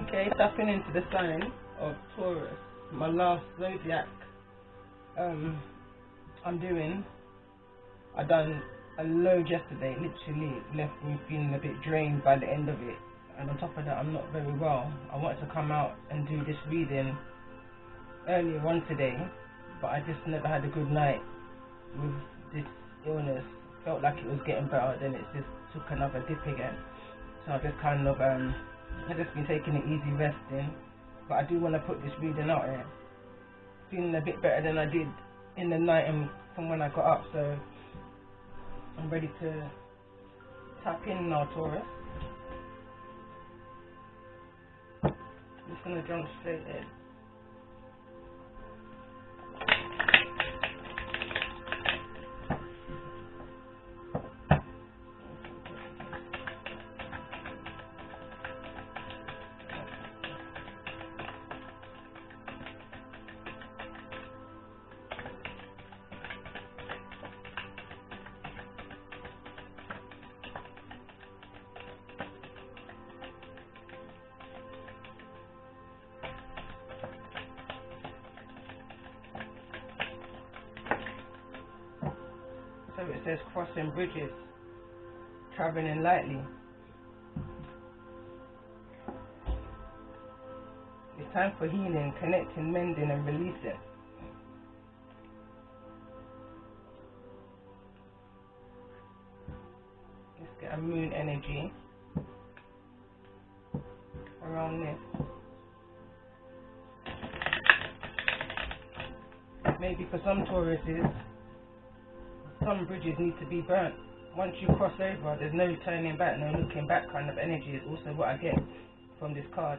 Okay, tapping into the sign of Taurus, my last zodiac. I done a load yesterday, literally left me feeling a bit drained by the end of it, and on top of that I'm not very well. I wanted to come out and do this reading earlier on today, but I just never had a good night with this illness. Felt like it was getting better, then it just took another dip again. So I just kind of I've just been taking it easy, resting, but I do want to put this reading out here. Feeling a bit better than I did in the night and from when I got up, so I'm ready to tap in now, Taurus. I'm just going to jump straight in. So it says crossing bridges, traveling lightly. It's time for healing, connecting, mending and releasing. Let's get a moon energy around this. Maybe for some Tauruses, some bridges need to be burnt. Once you cross over, there's no turning back, no looking back kind of energy is also what I get from this card.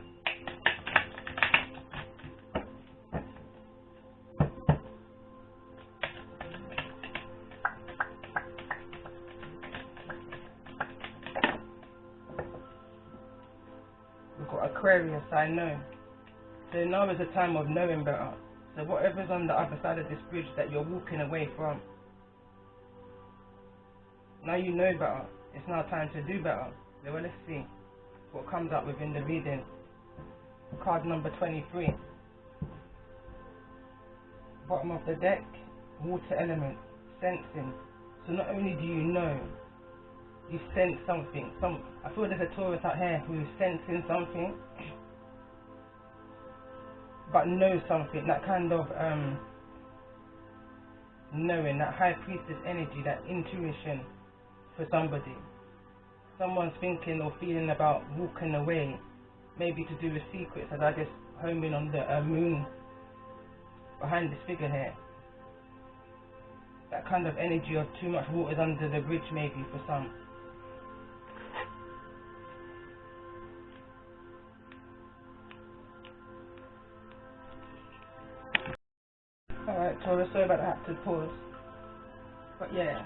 We've got Aquarius, I know. So now is the time of knowing better. So whatever's on the other side of this bridge that you're walking away from, now you know better. It's now time to do better. So well, let's see what comes up within the reading. Card number 23. Bottom of the deck, water element, sensing. So not only do you know, you sense something. I feel there's a Taurus out here who's sensing something, but knows something. That kind of knowing, that high priestess energy, that intuition. For somebody, someone's thinking or feeling about walking away, maybe to do with secrets, as I just home in on the moon behind this figure here. That kind of energy of too much water's under the bridge, maybe for some. Alright, Taurus, sorry about that, I had to pause. But yeah.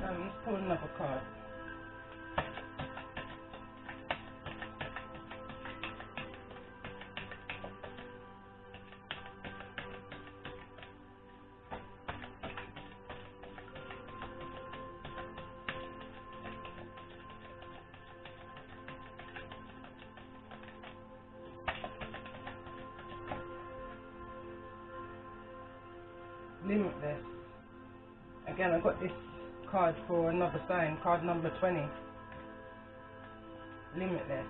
Let's pull another card. Limitless. Again, I got this card for another sign, card number 20. Limitless.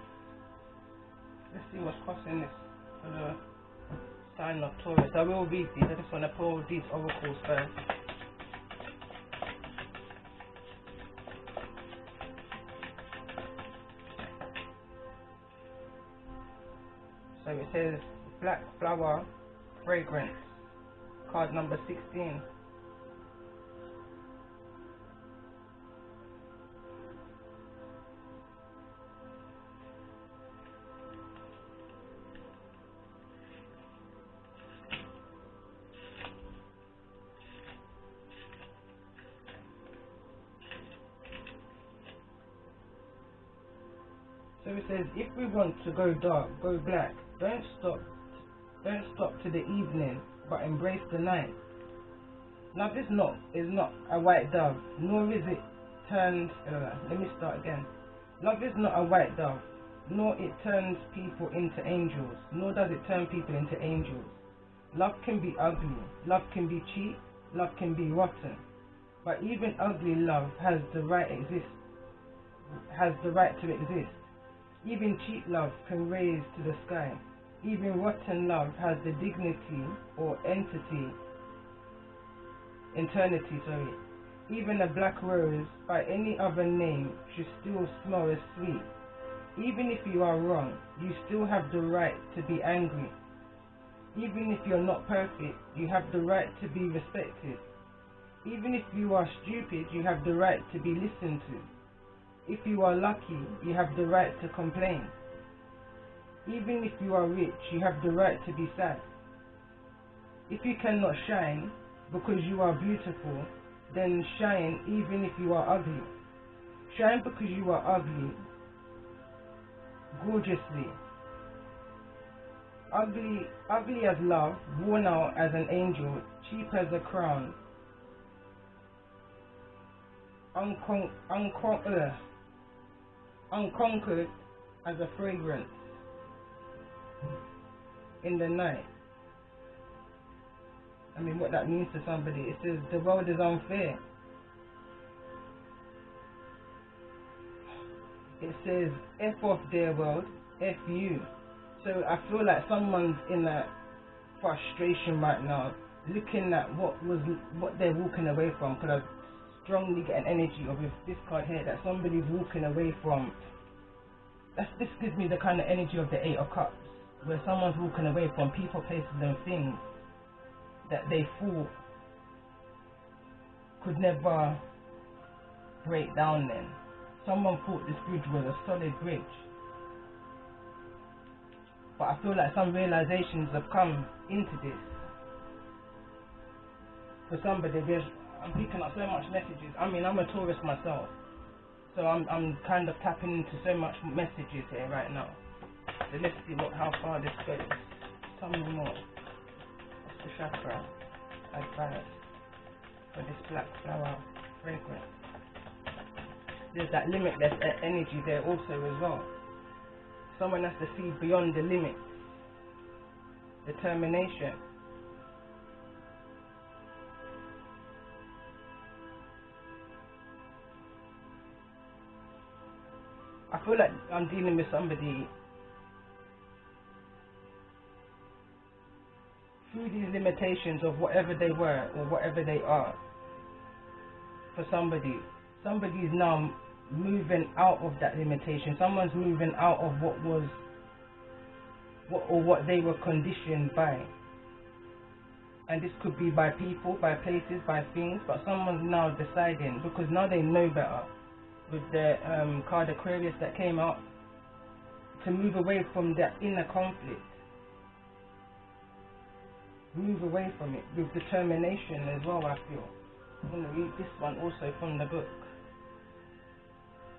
Let's see what's crossing this for the sign of Taurus. I will read these, I just want to pull these oracles first. So it says black flower fragrance, card number 16. So it says, if we want to go dark, go black. Don't stop to the evening, but embrace the night. Now this knot is not a white dove, nor is it turned. Let me start again. Love is not a white dove, nor it turns people into angels, nor does it turn people into angels. Love can be ugly, love can be cheap, love can be rotten, but even ugly love has the right to exist. Even cheap love can raise to the sky. Even rotten love has the dignity or eternity. Even a black rose by any other name should still smell as sweet. Even if you are wrong, you still have the right to be angry. Even if you're not perfect, you have the right to be respected. Even if you are stupid, you have the right to be listened to. If you are lucky, you have the right to complain. Even if you are rich, you have the right to be sad. If you cannot shine because you are beautiful, then shine even if you are ugly. Shine because you are ugly, gorgeously. Ugly as love, worn out as an angel, cheap as a crown, unconquered as a fragrance in the night. I mean, what that means to somebody, it says the world is unfair. It says F off their world, F you. So I feel like someone's in that frustration right now, looking at what they're walking away from, because I strongly get an energy of with this card here that somebody's walking away from. This gives me the kind of energy of the Eight of Cups, where someone's walking away from people, places and things that they thought could never break down then. Someone thought this bridge was a solid bridge. But I feel like some realizations have come into this. For somebody, I'm picking up so much messages. I mean, I'm a Taurus myself, so I'm kind of tapping into so much messages here right now. So let's see how far this goes. Tell me more. What's the chakra advice for this black flower fragrance? There's that limitless energy there also as well. Someone has to see beyond the limits. Determination. I feel like I'm dealing with somebody through these limitations of whatever they were or whatever they are. For somebody's now moving out of that limitation. Someone's moving out of what they were conditioned by. And this could be by people, by places, by things, but someone's now deciding, because now they know better, with the card Aquarius that came out, to move away from that inner conflict. Move away from it with determination as well, I feel. I'm going to read this one also from the book.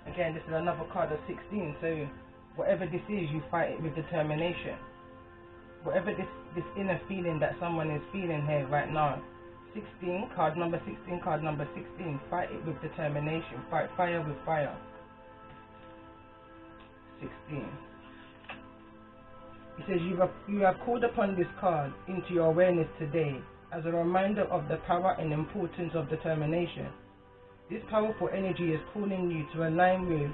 Again, this is another card of 16, so whatever this is, you fight it with determination. Whatever this inner feeling that someone is feeling here right now, 16, card number 16, fight it with determination. Fight fire with fire. 16. It says, you have called upon this card into your awareness today as a reminder of the power and importance of determination. This powerful energy is calling you to align with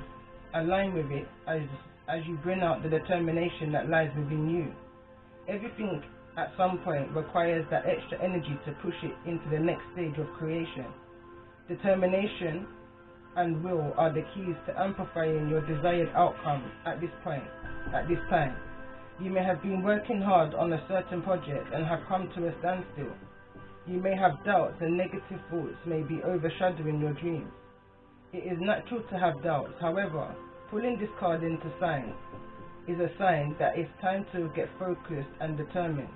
it as you bring out the determination that lies within you. Everything at some point requires that extra energy to push it into the next stage of creation. Determination and will are the keys to amplifying your desired outcome at this time. You may have been working hard on a certain project and have come to a standstill. You may have doubts and negative thoughts may be overshadowing your dreams. It is natural to have doubts. However, pulling this card into sign is a sign that it's time to get focused and determined.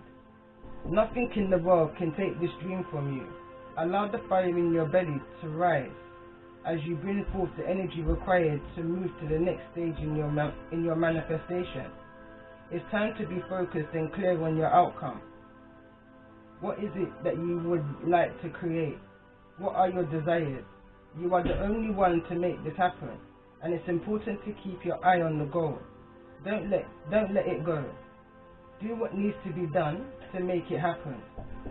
Nothing in the world can take this dream from you. Allow the fire in your belly to rise as you bring forth the energy required to move to the next stage in your manifestation. It's time to be focused and clear on your outcome. What is it that you would like to create? What are your desires? You are the only one to make this happen, and it's important to keep your eye on the goal. Don't let it go. Do what needs to be done to make it happen.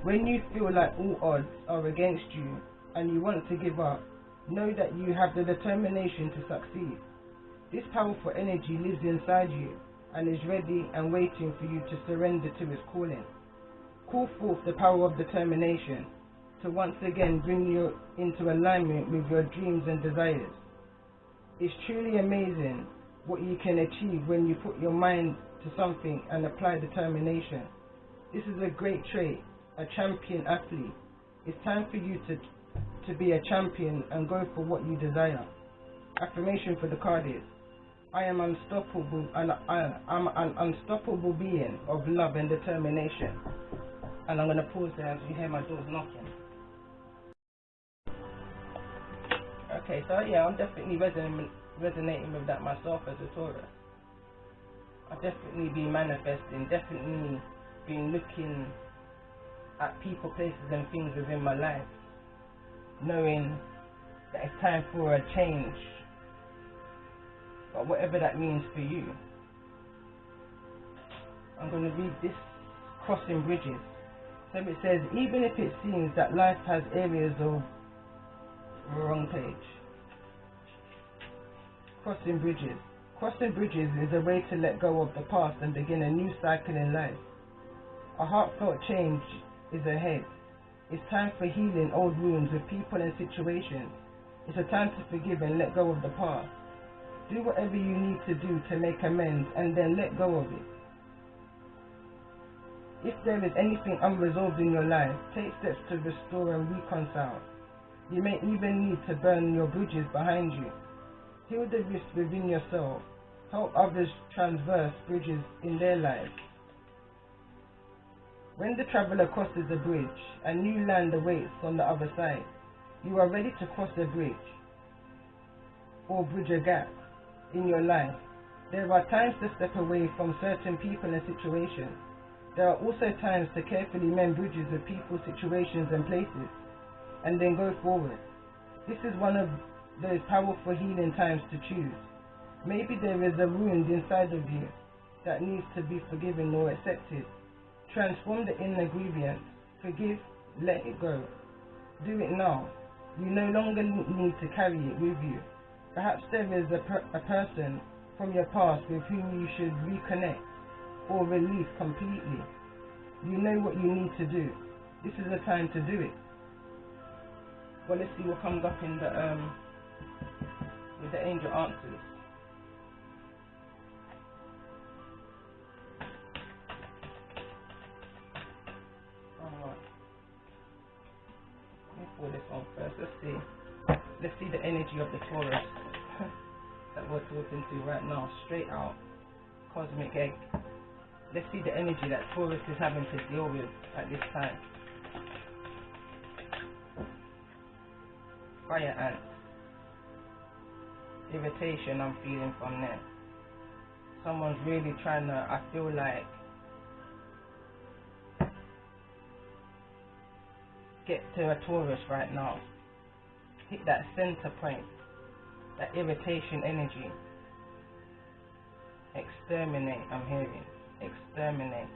When you feel like all odds are against you and you want to give up, know that you have the determination to succeed. This powerful energy lives inside you and is ready and waiting for you to surrender to its calling. Call forth the power of determination to once again bring you into alignment with your dreams and desires. It's truly amazing what you can achieve when you put your mind to something and apply determination. This is a great trait, a champion athlete. It's time for you to be a champion and go for what you desire. Affirmation for the card is, I am unstoppable and I'm an unstoppable being of love and determination. And I'm going to pause there as you hear my doors knocking. Okay, so yeah, I'm definitely resonating with that myself as a Taurus. I've definitely been manifesting, definitely been looking at people, places and things within my life, knowing that it's time for a change, but whatever that means for you. I'm going to read this, crossing bridges. So it says, even if it seems that life has areas of wrong page. Crossing bridges. Crossing bridges is a way to let go of the past and begin a new cycle in life. A heartfelt change is ahead. It's time for healing old wounds with people and situations. It's a time to forgive and let go of the past. Do whatever you need to do to make amends and then let go of it. If there is anything unresolved in your life, take steps to restore and reconcile. You may even need to burn your bridges behind you. Heal the rift within yourself. Help others traverse bridges in their lives. When the traveler crosses a bridge, a new land awaits on the other side. You are ready to cross a bridge or bridge a gap in your life. There are times to step away from certain people and situations. There are also times to carefully mend bridges with people, situations and places, and then go forward. This is one of those powerful healing times to choose. Maybe there is a wound inside of you that needs to be forgiven or accepted. Transform the inner grievance. Forgive, let it go. Do it now. You no longer need to carry it with you. Perhaps there is a person from your past with whom you should reconnect or release completely. You know what you need to do. This is the time to do it. Well, let's see what comes up in the with the angel answers. Let me pull this on first. Let's see the energy of the Taurus that we're talking to right now. Straight out, cosmic egg. Let's see the energy that Taurus is having to deal with at this time. Fire ants. Irritation I'm feeling from there. Someone's really trying to, I feel like, get to a Taurus right now. Hit that center point, that irritation energy. Exterminate, I'm hearing. Exterminate.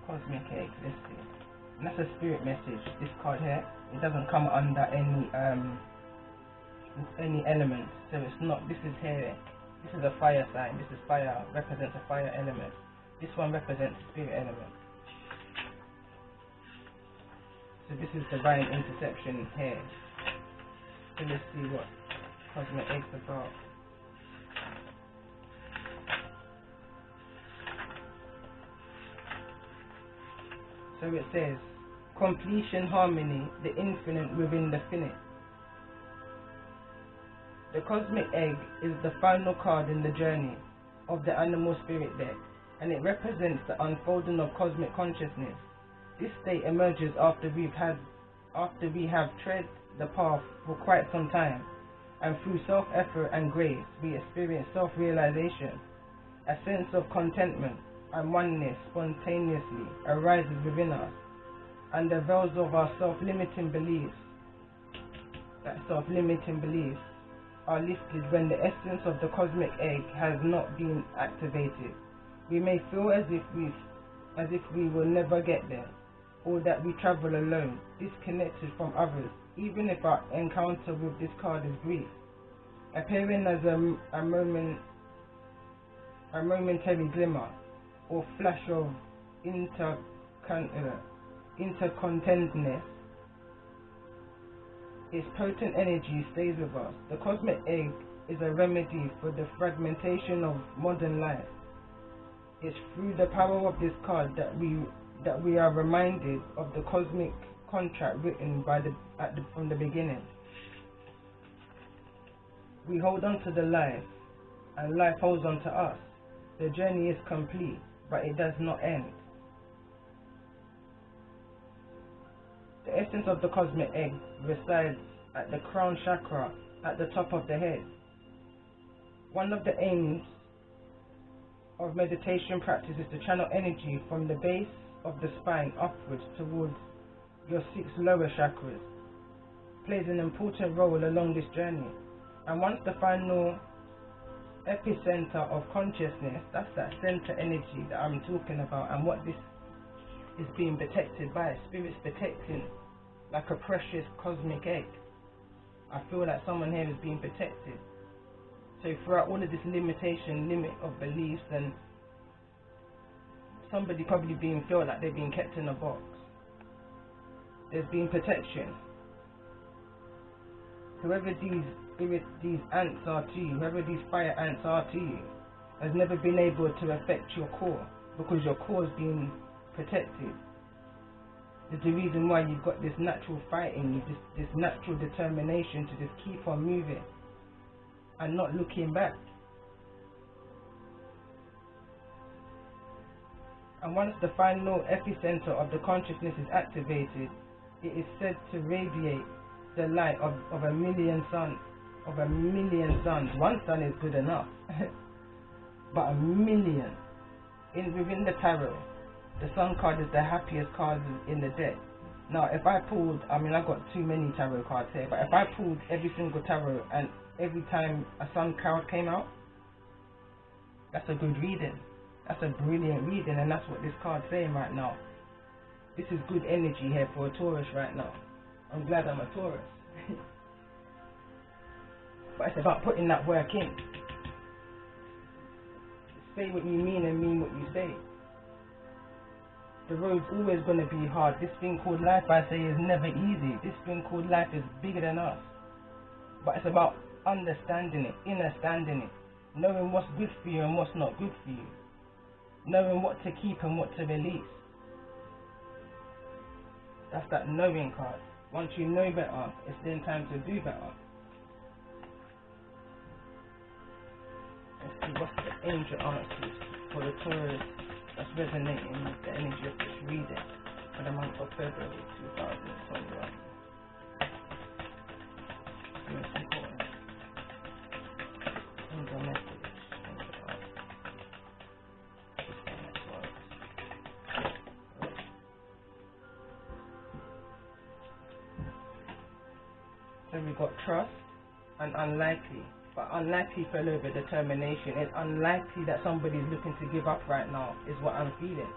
Cosmic egg, let's see. And that's a spirit message, this card here. It doesn't come under any element. So it's not, this is here. This is a fire sign. This is fire, represents a fire element. This one represents a spirit element. So this is divine interception here. So let's see what cosmic egg's about. So it says, completion, harmony, the infinite within the finite. The cosmic egg is the final card in the journey of the animal spirit deck, and it represents the unfolding of cosmic consciousness. This state emerges after we have tread the path for quite some time, and through self-effort and grace, we experience self-realization. A sense of contentment and oneness spontaneously arises within us, and the veils of our self-limiting beliefs that self-limiting beliefs are lifted when the essence of the cosmic egg has not been activated. We may feel as if we will never get there, or that we travel alone, disconnected from others, even if our encounter with this card is brief, appearing as a momentary glimmer or flash of intercontentness. Its potent energy stays with us. The cosmic egg is a remedy for the fragmentation of modern life. It's through the power of this card that we are reminded of the cosmic contract written from the beginning. We hold on to the life, and life holds on to us. The journey is complete, but it does not end. The essence of the cosmic egg resides at the crown chakra, at the top of the head. One of the aims of meditation practice is to channel energy from the base of the spine upwards towards your 6 lower chakras. Plays an important role along this journey. And once the final epicenter of consciousness, that's that center energy that I'm talking about, and what this is being protected by, spirit's protecting like a precious cosmic egg. I feel like someone here is being protected. So throughout all of this limit of beliefs, and somebody probably being feel like they're being kept in a box, there's been protection. Whoever these ants are to you, whoever these fire ants are to you, has never been able to affect your core, because your core is being protected. It's the reason why you've got this natural fight in you, this natural determination to just keep on moving and not looking back. And once the final epicenter of the consciousness is activated, it is said to radiate the light of a million suns. One sun is good enough, but a million. Within the tarot, the sun card is the happiest card in the deck. Now, if I pulled, I've got too many tarot cards here, but if I pulled every single tarot and every time a sun card came out, that's a good reading. That's a brilliant reading, and that's what this card's saying right now. This is good energy here for a Taurus right now. I'm glad I'm a Taurus. But it's about putting that work in. Say what you mean and mean what you say. The road's always going to be hard. This thing called life, I say, is never easy. This thing called life is bigger than us. But it's about understanding it, understanding it, knowing what's good for you and what's not good for you, knowing what to keep and what to release. That's that knowing card. Once you know better, it's then time to do better. Let's see what's the angel answers for the Taurus that's resonating with the energy of this reading for the month of February 2021. Most important. Angel message. Angel answer. This one next one. So we got trust and unlikely. But unlikely fell over determination. It's unlikely that somebody's looking to give up right now, is what I'm feeling.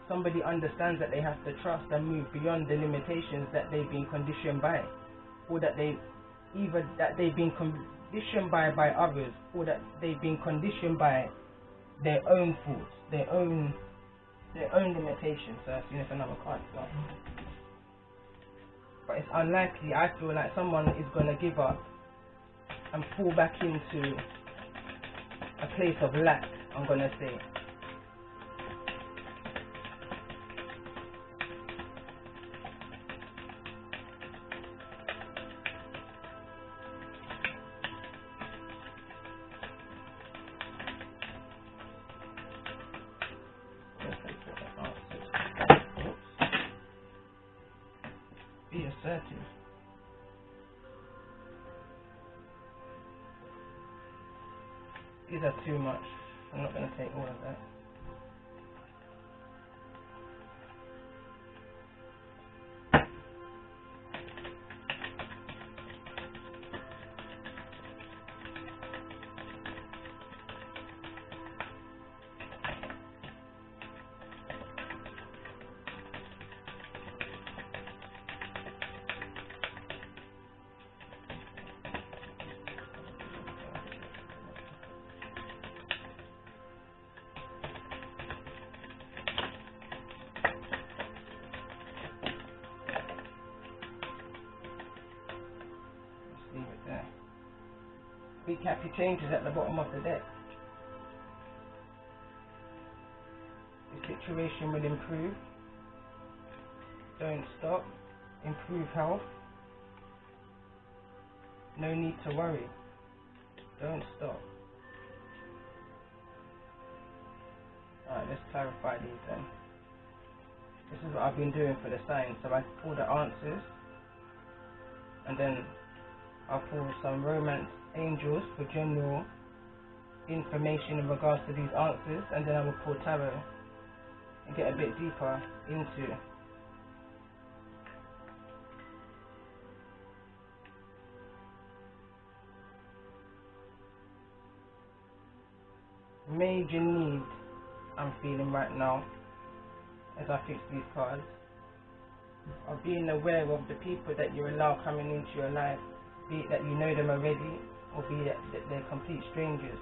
Somebody understands that they have to trust and move beyond the limitations that they've been conditioned by, or that they've been conditioned by others, or that they've been conditioned by their own thoughts, their own limitations. So I've seen if another card as well. But it's unlikely. I feel like someone is going to give up and fall back into a place of lack, I'm going to say. Be assertive. These are too much. I'm not going to take all of that. Big happy changes at the bottom of the deck. The situation will improve. Don't stop. Improve health. No need to worry. Don't stop. Alright, let's clarify these then. This is what I've been doing for the signs. So I pull the answers, and then I'll pull some romance angels for general information in regards to these answers, and then I will pull tarot and get a bit deeper into major need I'm feeling right now as I fix these cards, of being aware of the people that you allow coming into your life, be it that you know them already, or be it that they're complete strangers.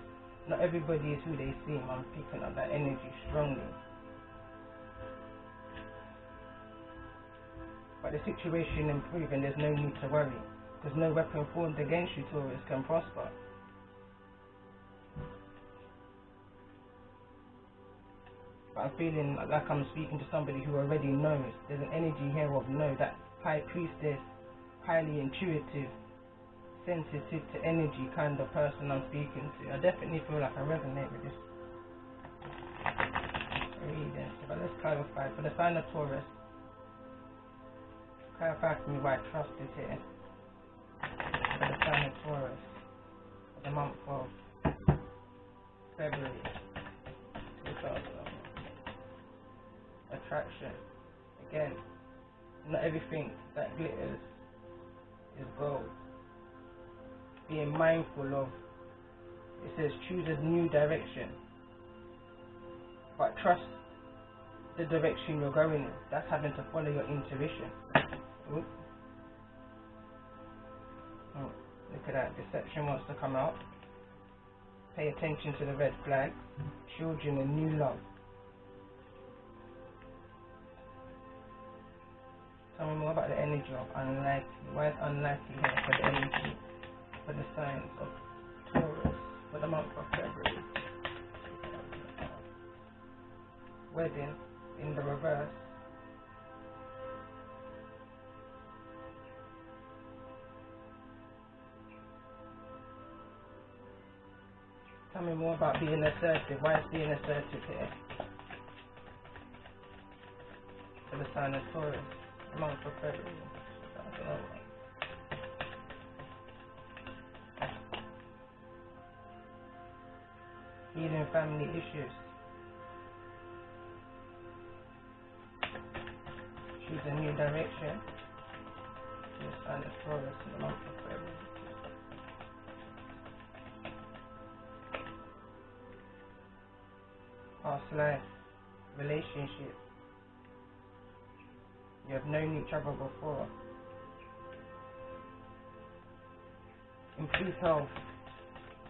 Not everybody is who they seem. I'm picking up that energy strongly. But the situation improving, there's no need to worry, because no weapon formed against you, Taurus, can prosper. But I'm feeling like I'm speaking to somebody who already knows. There's an energy here of know, that high priestess, highly intuitive, sensitive to energy kind of person I'm speaking to. I definitely feel like I resonate with this reading. But let's clarify. For the sign of Taurus, clarify for me why trust is here. For the sign of Taurus, for the month of February 2000. Attraction. Again, not everything that glitters is gold. Being mindful of, it says choose a new direction, but trust the direction you're going in. That's having to follow your intuition. Ooh. Oh, look at that, deception wants to come out. Pay attention to the red flag. Children and new love. Tell me more about the energy of unlikely. Why is unlikely here for the energy, for the signs of Taurus, for the month of February? Wedding in the reverse. Tell me more about being assertive. Why is being assertive here? For the sign of Taurus. Month of February. I don't know. Healing family issues. Choose a new direction. This sign of Taurus in the month of February. Past life relationship. You have known each other before. Improve health.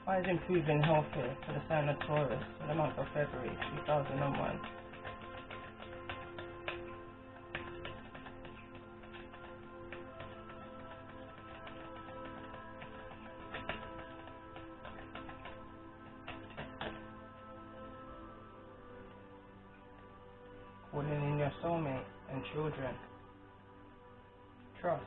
Why is improving health here for the sign of Taurus for the month of February 2001? Calling in your soulmate and children. Trust.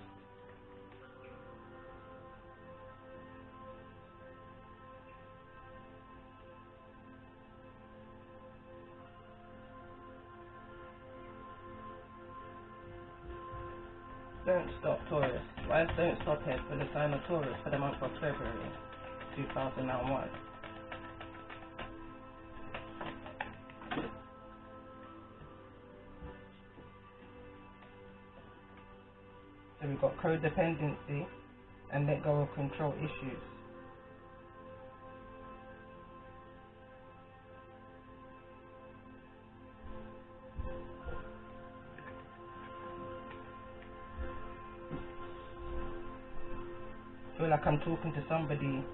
Don't stop, Taurus. Why is don't stop here for the sign of Taurus for the month of February 2001? So we've got codependency and let go of control issues. I feel like I'm talking to somebody.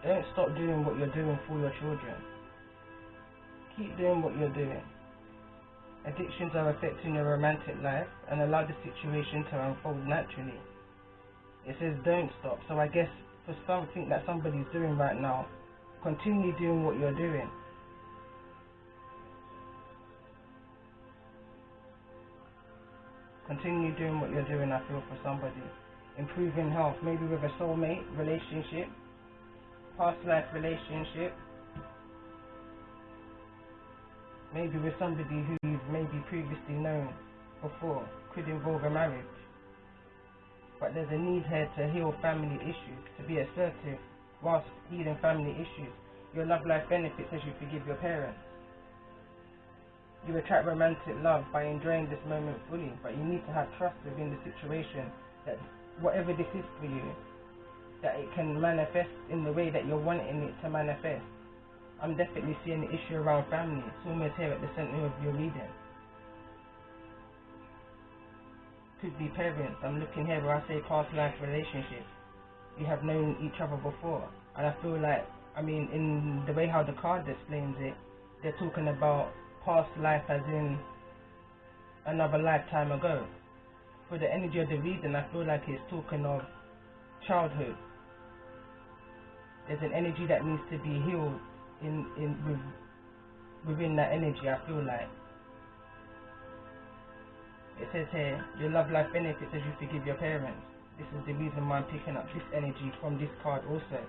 Don't stop doing what you're doing for your children. Keep doing what you're doing. Addictions are affecting your romantic life, and allow the situation to unfold naturally. It says don't stop, so I guess for for something that somebody's doing right now. Continue doing what you're doing. Continue doing what you're doing, I feel, for somebody. Improving health, maybe with a soulmate relationship, past life relationship, maybe with somebody who you've maybe previously known before. Could involve a marriage. But there's a need here to heal family issues, to be assertive whilst healing family issues. Your love life benefits as you forgive your parents. You attract romantic love by enjoying this moment fully, but you need to have trust within the situation that whatever this is for you, that it can manifest in the way that you're wanting it to manifest. I'm definitely seeing the issue around family. It's almost here at the center of your reading. Could be parents. I'm looking here where I say past life relationships. You have known each other before, and I feel like, I mean, in the way how the card explains it, they're talking about past life as in another lifetime ago. For the energy of the reading, I feel like it's talking of childhood. There's an energy that needs to be healed within that energy, I feel like. It says here, your love life benefits as you forgive your parents. This is the reason why I'm picking up this energy from this card also.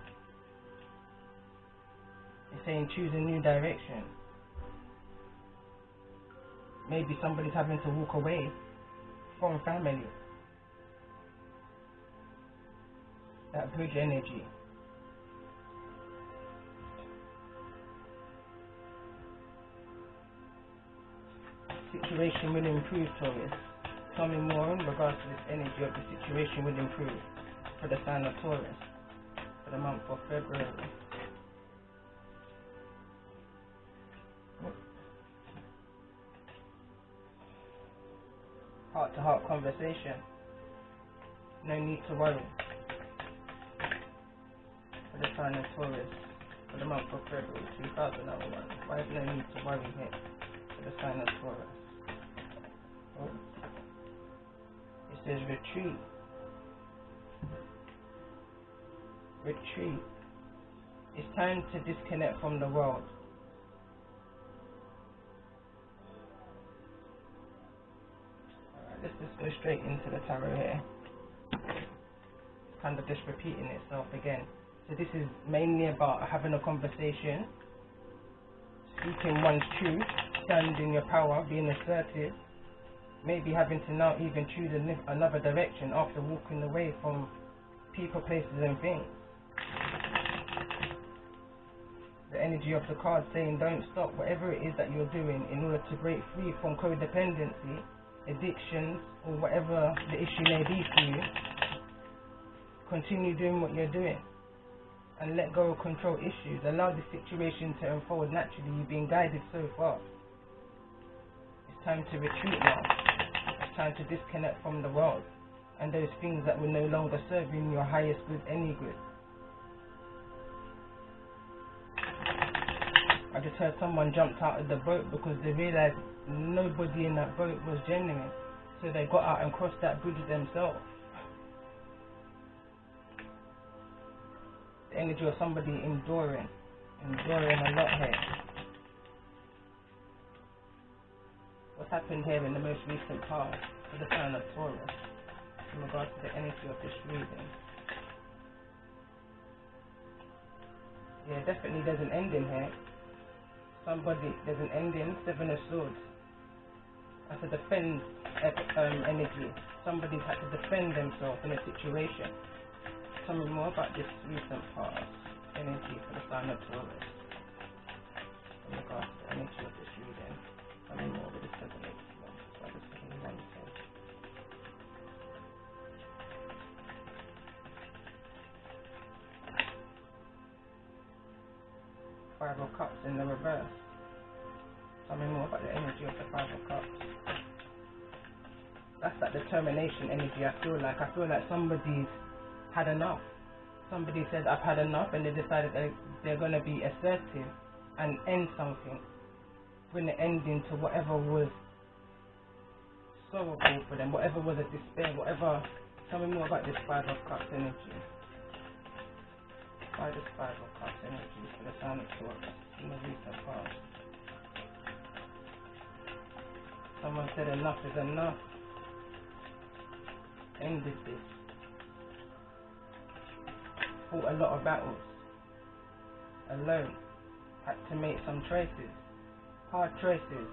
It's saying choose a new direction. Maybe somebody's having to walk away from family. That bridge energy. Situation will improve, Taurus. Tell me more in regards to this energy of the situation will improve for the sign of Taurus for the month of February. Heart-to-heart conversation. No need to worry for the sign of Taurus for the month of February 2001. Why is no need to worry here for the sign of Taurus? Oh. It says retreat. Retreat. It's time to disconnect from the world. Let's just go straight into the tarot here. Kind of just repeating itself again. So this is mainly about having a conversation, speaking one's truth, standing in your power, being assertive, maybe having to now even choose another direction after walking away from people, places and things. The energy of the card saying don't stop whatever it is that you're doing in order to break free from codependency, addictions, or whatever the issue may be for you. Continue doing what you're doing and let go of control issues. Allow the situation to unfold naturally. You've been guided so far. It's time to retreat now. It's time to disconnect from the world and those things that will no longer serve you in your highest good, any good. I just heard someone jumped out of the boat because they realized nobody in that boat was genuine, so they got out and crossed that bridge themselves. The energy of somebody enduring a lot here. What's happened here in the most recent past for the sign of Taurus in regards to the energy of this reading? Yeah, definitely there's an ending here. There's an ending, Seven of Swords. That's a defend energy. Somebody's had to defend themselves in a situation. Tell me more about this recent past energy for the sign of Taurus in regards to the energy of this reading. Tell me more with the 7 of Swords. What does 71 say? Five of Cups in the reverse. Tell me more about the energy of the Five of Cups. That's that determination energy. I feel like somebody's had enough. Somebody said I've had enough, and they decided they're going to be assertive and end something. Bring the ending to whatever was sorrowful for them, whatever was a despair, whatever. Tell me more about this Five of Cups energy. Hardest 5 of Cups energy for the sign of Taurus in the recent past. Someone said enough is enough. Ended this. Fought a lot of battles. Alone. Had to make some choices. Hard choices.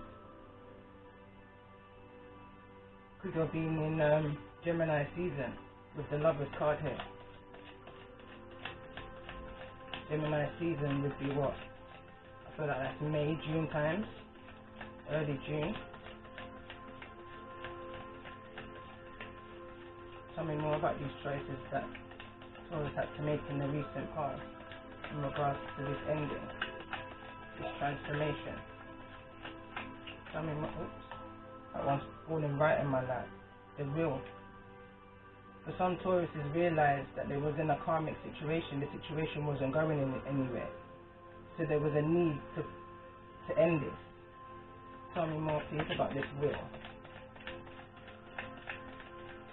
Could have been in Gemini season with the Lovers card here. Gemini season would be what? I feel like that's May, June times. Early June. Tell me more about these choices that Taurus had to make in the recent past in regards to this ending, this transformation. Tell me more. Oops. That one's falling right in my lap. The will. For some Tauruses realized that they was in a karmic situation. The situation wasn't going anywhere. So there was a need to end this. Tell me more please about this will.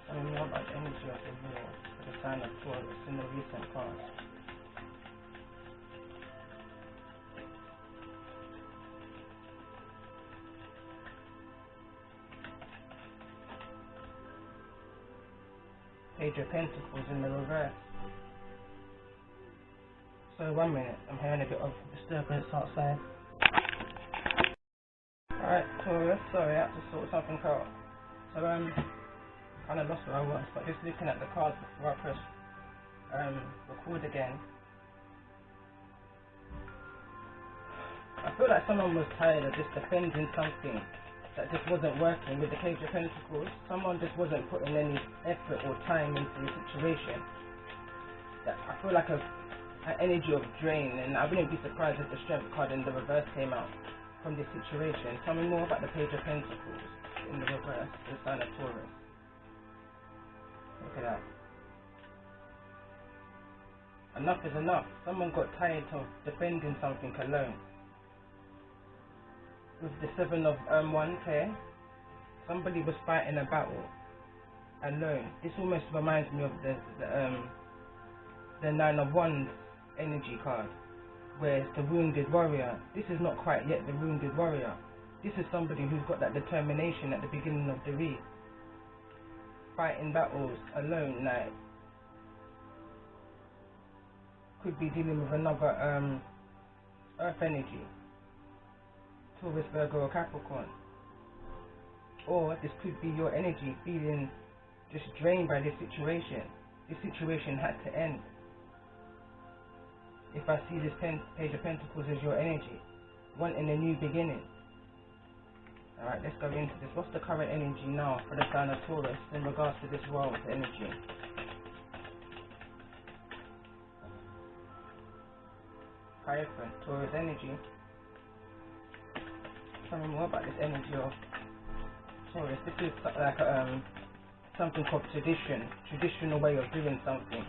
Tell me more about the energy of the will for the sign of Taurus in the recent past. Page of Pentacles in the reverse. So 1 minute, I'm hearing a bit of disturbance outside. Alright, Taurus, sorry, I had to sort something out. So kind of lost where I was, but just looking at the cards before I press record again. I feel like someone was tired of just defending something that just wasn't working with the Page of Pentacles. Someone just wasn't putting any effort or time into the situation. That I feel like an energy of drain, and I wouldn't be surprised if the Strength card in the reverse came out from this situation. Tell me more about the Page of Pentacles in the reverse, the sign of Taurus. Look at that. Enough is enough. Someone got tired of defending something alone. With the 7 of Wands here, somebody was fighting a battle alone. This almost reminds me of the 9 of Wands energy card, where it's the wounded warrior. This is not quite yet the wounded warrior. This is somebody who's got that determination at the beginning of the read. Fighting battles alone, like could be dealing with another earth energy. Taurus, Virgo or Capricorn. Or this could be your energy feeling just drained by this situation. This situation had to end. If I see this Page of Pentacles as your energy, wanting a new beginning. Alright, let's go into this. What's the current energy now for the sign of Taurus in regards to this world energy? Hierophant, Taurus energy. Tell me more about this energy of Taurus. This is like something called traditional way of doing something.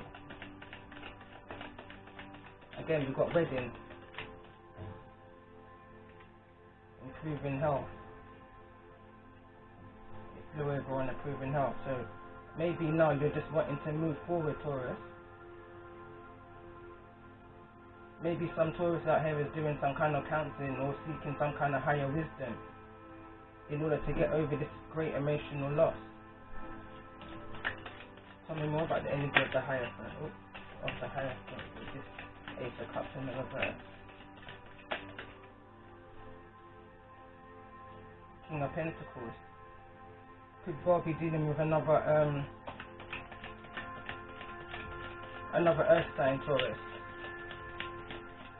Again, we've got wedding, improving health. It flew over on improving health. So maybe now you're just wanting to move forward, Taurus. Maybe some Taurus out here is doing some kind of counseling or seeking some kind of higher wisdom in order to get over this great emotional loss. Tell me more about the energy of the Hierophant. Of the Hierophant. This Ace of Cups in the reverse. King of Pentacles. Could well be dealing with another earth sign, Taurus.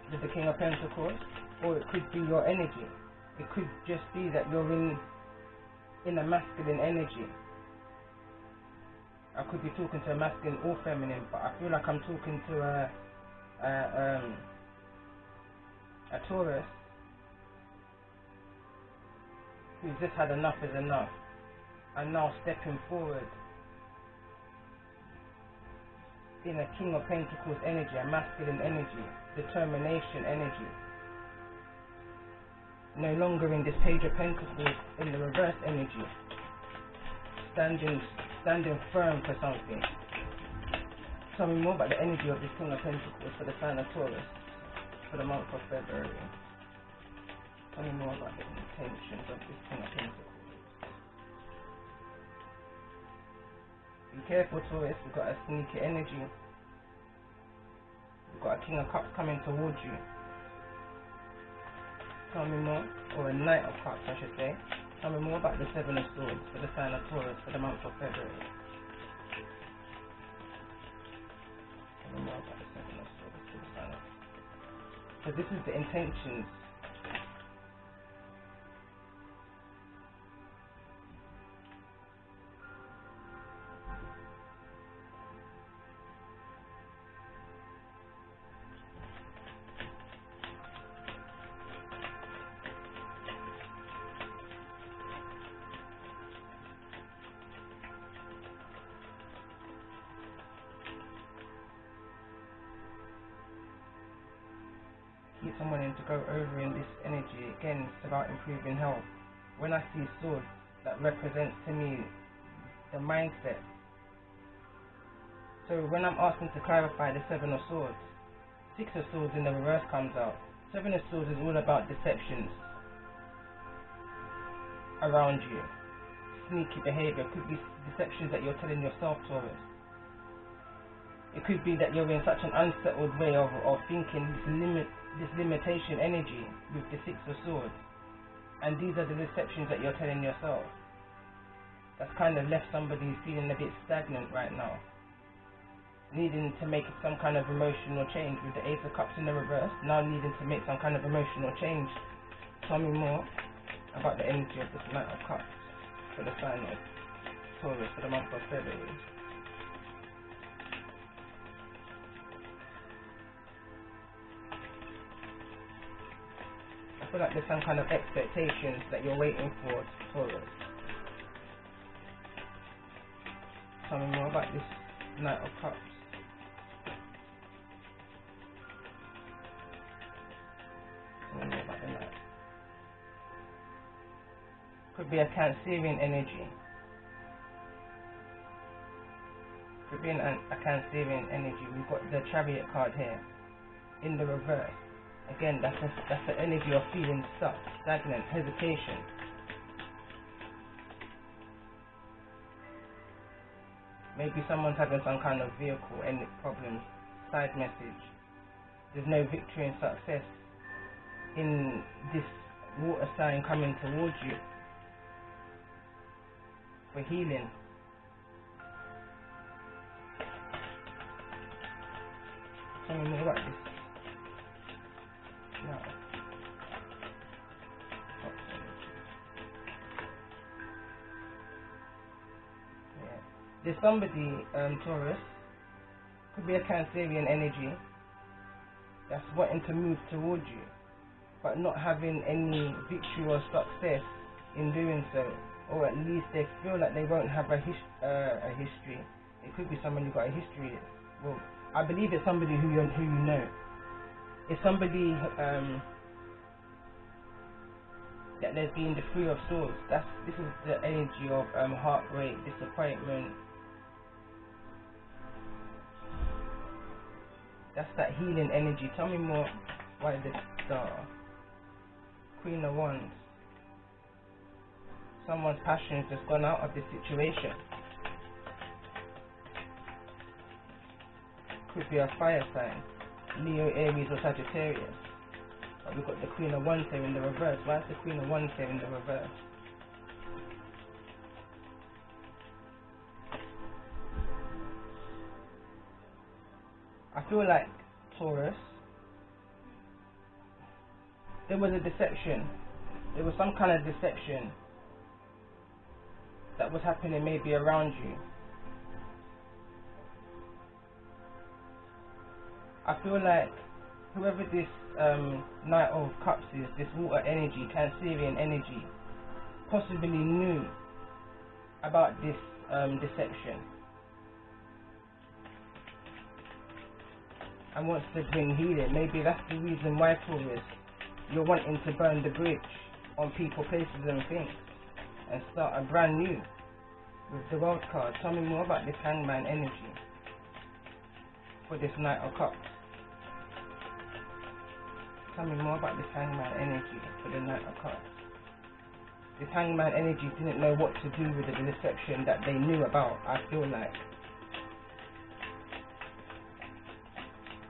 With the King of Pentacles, or it could be your energy. It could just be that you're in a masculine energy. I could be talking to a masculine or feminine, but I feel like I'm talking to a Taurus who's just had enough is enough and now stepping forward in a King of Pentacles energy, a masculine energy, determination energy. No longer in this Page of Pentacles in the reverse energy. Standing firm for something. Tell me more about the energy of this King of Pentacles for the sign of Taurus for the month of February. Tell me more about the intentions of this King of Pentacles. Be careful, Taurus. We've got a sneaky energy. We've got a King of Cups coming towards you. Tell me more, or a Knight of Cups, I should say. Tell me more about the Seven of Swords for the sign of Taurus for the month of February. Tell me more about the Seven of Swords for the sign of Taurus. So this is the intentions. Keep someone in to go over in this energy. Again, it's about improving health. When I see swords, that represents to me the mindset. So when I'm asking to clarify the Seven of Swords, Six of Swords in the reverse comes out. Seven of Swords is all about deceptions around you. Sneaky behavior. Could be deceptions that you're telling yourself, Taurus. It could be that you're in such an unsettled way of thinking, this limitation energy with the Six of Swords, and these are the deceptions that you're telling yourself. That's kind of left somebody feeling a bit stagnant right now, needing to make some kind of emotional change with the Ace of Cups in the reverse, now needing to make some kind of emotional change. Tell me more about the energy of this Knight of Cups for the sign of Taurus for the month of February. I feel like there's some kind of expectations that you're waiting for, Taurus. Tell me more about this Knight of Cups. Tell me more about the Knight. Could be a Cancerian energy. Could be a Cancerian energy. We've got the Chariot card here in the reverse. Again, that's the energy of feeling stuck, stagnant, hesitation. Maybe someone's having some kind of vehicle and problems. Side message. There's no victory and success in this water sign coming towards you for healing. Tell me more about this. No. Yeah. There's somebody, Taurus, could be a Cancerian energy that's wanting to move towards you, but not having any victory or success in doing so, or at least they feel like they won't have a history. It could be someone who got a history. Well, I believe it's somebody who you know. It's somebody that there's been the Three of Swords. This is the energy of heartbreak, disappointment. That's that healing energy. Tell me more. Why the Star? Queen of Wands. Someone's passion has just gone out of this situation. Could be a fire sign. Leo, Aries or Sagittarius. But we've got the Queen of Wands here in the reverse. Why is the Queen of Wands here in the reverse? I feel like, Taurus, there was a deception. There was some kind of deception that was happening maybe around you. I feel like whoever this Knight of Cups is, this water energy, Cancerian energy, possibly knew about this deception and wants to bring healing. Maybe that's the reason why, Taurus, you're wanting to burn the bridge on people, places and things and start a brand new with the World card. Tell me more about this Hangman energy. for this Knight of Cups. Tell me more about this Hangman energy for the Knight of Cups. This Hangman energy didn't know what to do with the deception that they knew about, I feel like.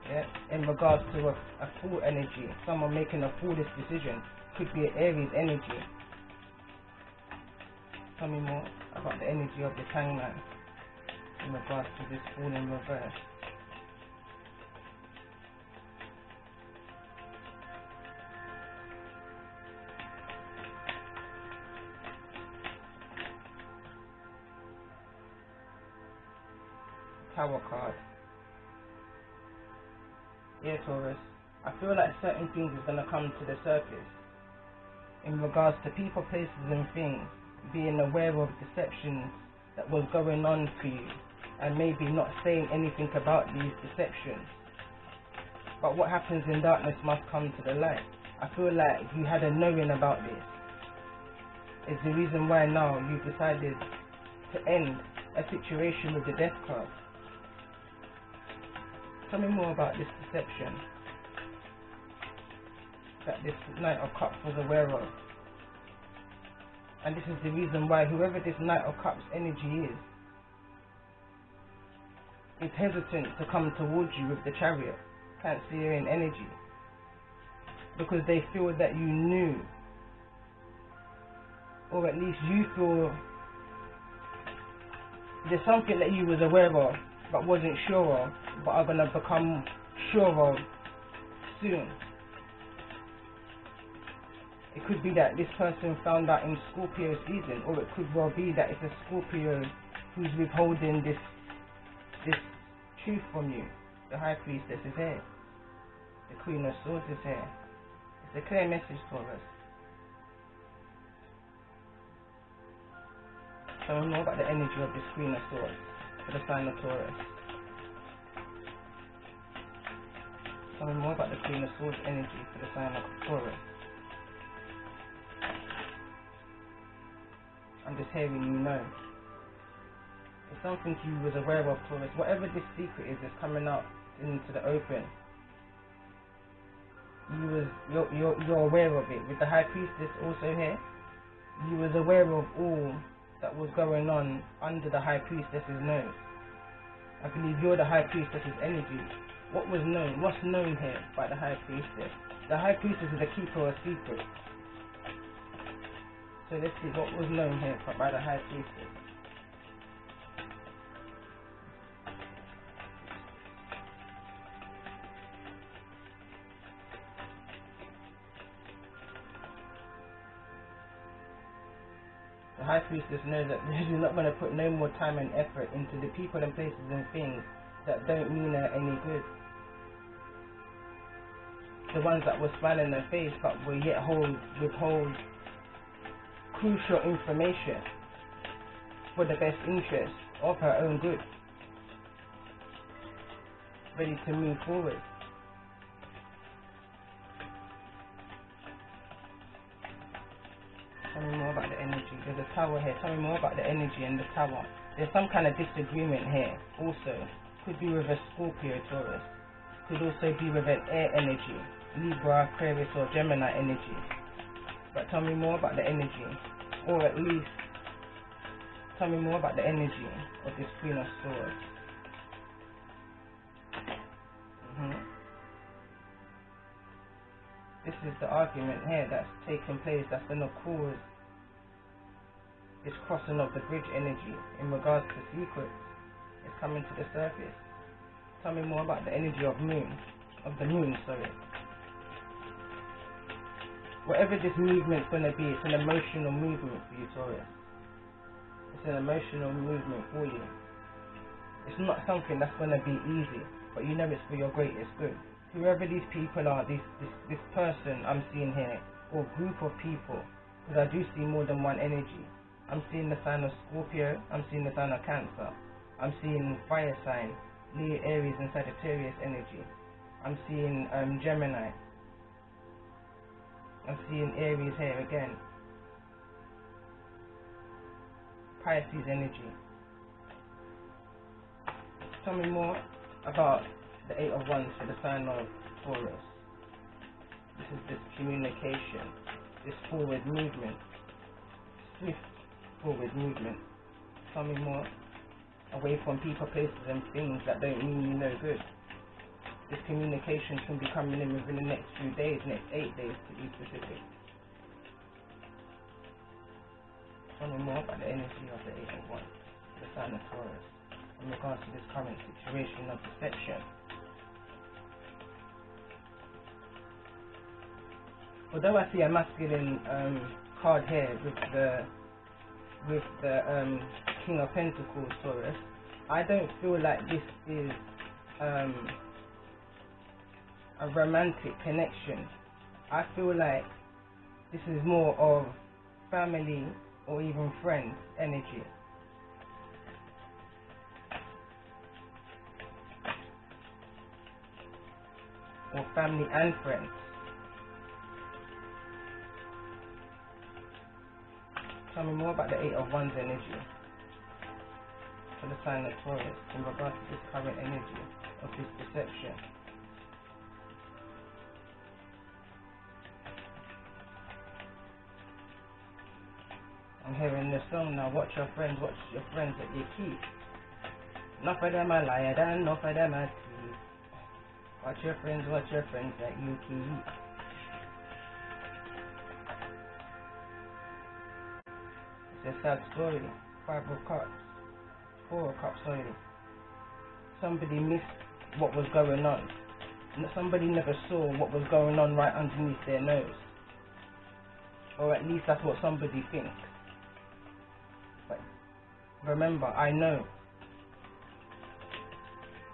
Yeah, in regards to a fool energy, someone making a foolish decision, could be an Aries energy. Tell me more about the energy of this Hangman in regards to this fool in reverse. Tower card. Yeah, Taurus, I feel like certain things is going to come to the surface in regards to people, places and things, being aware of deceptions that was going on for you and maybe not saying anything about these deceptions. But what happens in darkness must come to the light. I feel like you had a knowing about this. It's the reason why now you've decided to end a situation with the Death card. Tell me more about this deception that this Knight of Cups was aware of. And this is the reason why whoever this Knight of Cups energy is hesitant to come towards you with the Chariot, Cancerian energy. Because they feel that you knew, or at least you feel there's something that you was aware of but wasn't sure of, but are going to become sure of soon. It could be that this person found out in Scorpio season, or it could well be that it's a Scorpio who's withholding this truth from you. The High Priestess is here. The Queen of Swords is here. It's a clear message for us. Tell me more about the energy of this Queen of Swords for the sign of Taurus. Tell me more about the Queen of Swords energy for the sign of Taurus. I'm just hearing you know. It's something you was aware of, Taurus. Whatever this secret is that's coming out into the open, you're aware of it. With the High Priestess also here, you was aware of all that was going on under the High Priestess's nose. I believe you're the High Priestess's energy. What was known? What's known here by the High Priestess? The High Priestess is a keeper of secrets. So let's see what was known here by the High Priestess. The High Priestess knows that she's not going to put no more time and effort into the people and places and things that don't mean her any good. The ones that will smile in her face but will yet withhold crucial information for the best interest of her own good. Ready to move forward. Tell me more about the energy. There's a tower here. Tell me more about the energy and the tower. There's some kind of disagreement here also. Could be with a Scorpio, Taurus. Could also be with an air energy. Libra, Aquarius or Gemini energy. But tell me more about the energy. Or at least tell me more about the energy of this Queen of Swords. This is the argument here that's taking place that's going to cause this crossing of the bridge energy in regards to secrets. It's coming to the surface. Tell me more about the energy of the moon, sorry. Whatever this movement's going to be, it's an emotional movement for you, Taurus. It's an emotional movement for you. It's not something that's going to be easy, but you know it's for your greatest good. Whoever these people are, this person I'm seeing here, or group of people, because I do see more than one energy. I'm seeing the sign of Scorpio, I'm seeing the sign of Cancer, I'm seeing fire sign, Leo, Aries and Sagittarius energy. I'm seeing Gemini. I'm seeing Aries here again. Pisces energy. Tell me more about the 8 of Wands for the sign of Taurus. This is this communication, this forward movement, swift forward movement. Tell me more. Away from people, places and things that don't mean you no good. This communication can be coming in within the next few days, next 8 days to be specific. Tell me more about the energy of the 8 of Wands, the sign of Taurus, in regards to this current situation of deception. Although I see a masculine card here with the King of Pentacles, Taurus, I don't feel like this is a romantic connection. I feel like this is more of family or even friends energy. Or family and friends. Tell me more about the 8 of Wands energy for the sign of Taurus in regards to this current energy of this deception. I'm hearing the song now, watch your friends that you keep. Enough of them are liars and enough of them are thieves. Watch your friends that you keep. It's a sad story. 5 of Cups. 4 of Cups, sorry. Somebody missed what was going on. Somebody never saw what was going on right underneath their nose. Or at least that's what somebody thinks. But remember, I know.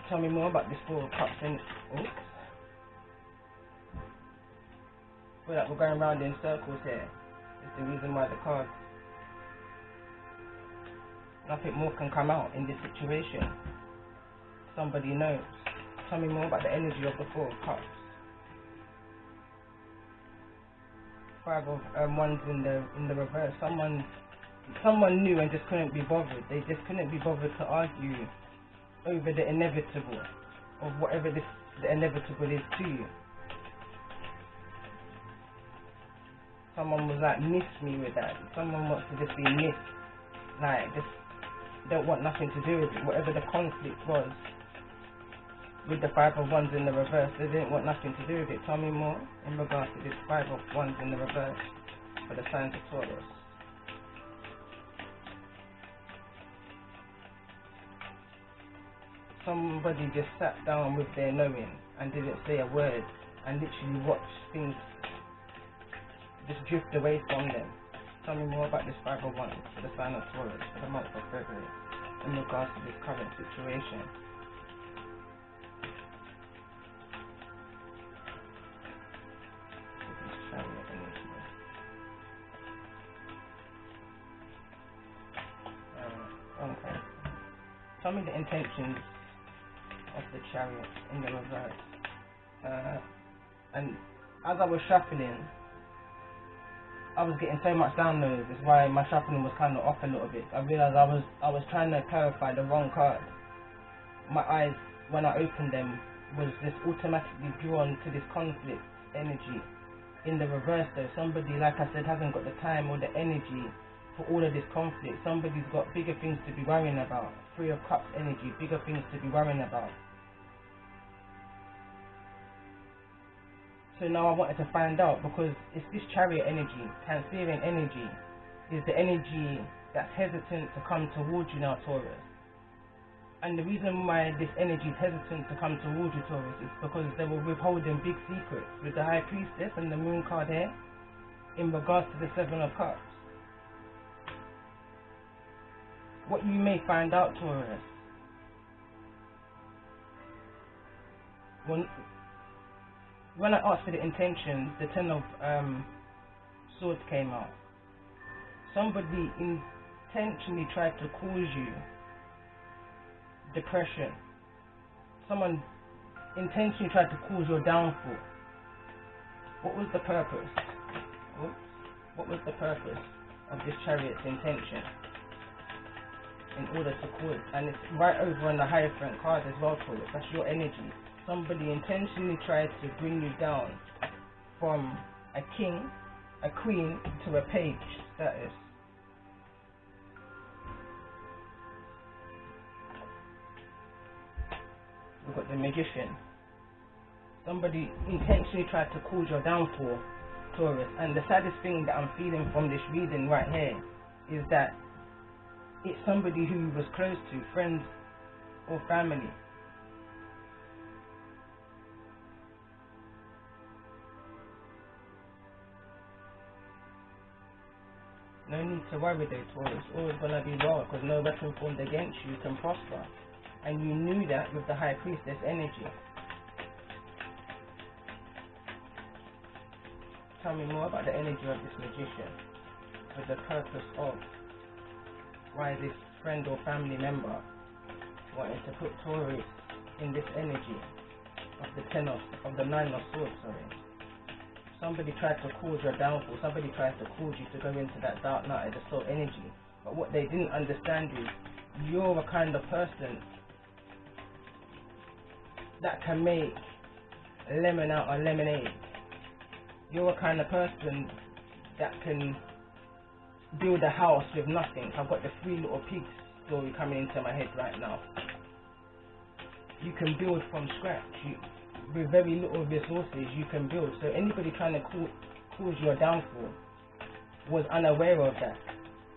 Tell me more about this 4 of Cups and oops. I feel like we're going around in circles here. It's the reason why the cards. Nothing more can come out in this situation. Somebody knows. Tell me more about the energy of the 4 of Cups. 5 of Wands in the reverse. Someone knew and just couldn't be bothered. They just couldn't be bothered to argue over the inevitable of whatever the inevitable is to you. Someone was like, miss me with that. Someone wants to just be missed. Like, just don't want nothing to do with it. Whatever the conflict was with the 5 of Wands in the reverse, they didn't want nothing to do with it. Tell me more in regards to this 5 of Wands in the reverse for the signs of Taurus. Somebody just sat down with their knowing and didn't say a word and literally watched things just drift away from them. Tell me more about this 5 of Wands for the sign of Taurus for the month of February in regards to this current situation. Okay. Tell me the intentions of the Chariot in the reverse. And as I was shuffling, I was getting so much downloads. That's why my shuffling was kind of off a little bit. I realized I was trying to clarify the wrong card. My eyes, when I opened them, was just automatically drawn to this conflict energy. In the reverse though, somebody, like I said, hasn't got the time or the energy for all of this conflict. Somebody's got bigger things to be worrying about. 3 of Cups energy, bigger things to be worrying about. So now I wanted to find out, because it's this Chariot energy, Cancerian energy, is the energy that's hesitant to come towards you now, Taurus. And the reason why this energy is hesitant to come towards you, Taurus, is because they were withholding big secrets with the High Priestess and the Moon card here in regards to the 7 of Cups. What you may find out, Taurus, when I asked for the intentions, the 10 of Swords came out. Somebody intentionally tried to cause you depression. Someone intentionally tried to cause your downfall. What was the purpose? What was the purpose of this Chariot's intention? In order to cause, and it's right over on the Hierophant card as well, Taurus. That's your energy. Somebody intentionally tried to bring you down from a king, a queen, to a page status. We've got the magician. Somebody intentionally tried to cause your downfall, Taurus. And the saddest thing that I'm feeling from this reading right here is that it's somebody who you was close to, friends or family. No need to worry though, Taurus. All is gonna be well, because no weapon formed against you can prosper. And you knew that with the High Priestess energy. Tell me more about the energy of this magician, with the purpose of why this friend or family member wanted to put Taurus in this energy of the Nine of Swords, sorry. Somebody tried to cause your downfall. Somebody tried to cause you to go into that dark night of the soul energy. But what they didn't understand is you're a kind of person that can make lemon out of lemonade. You're a kind of person that can build a house with nothing. I've got the Three Little Pigs story coming into my head right now. You can build from scratch. With very little resources, you can build. So anybody trying to cause your downfall was unaware of that,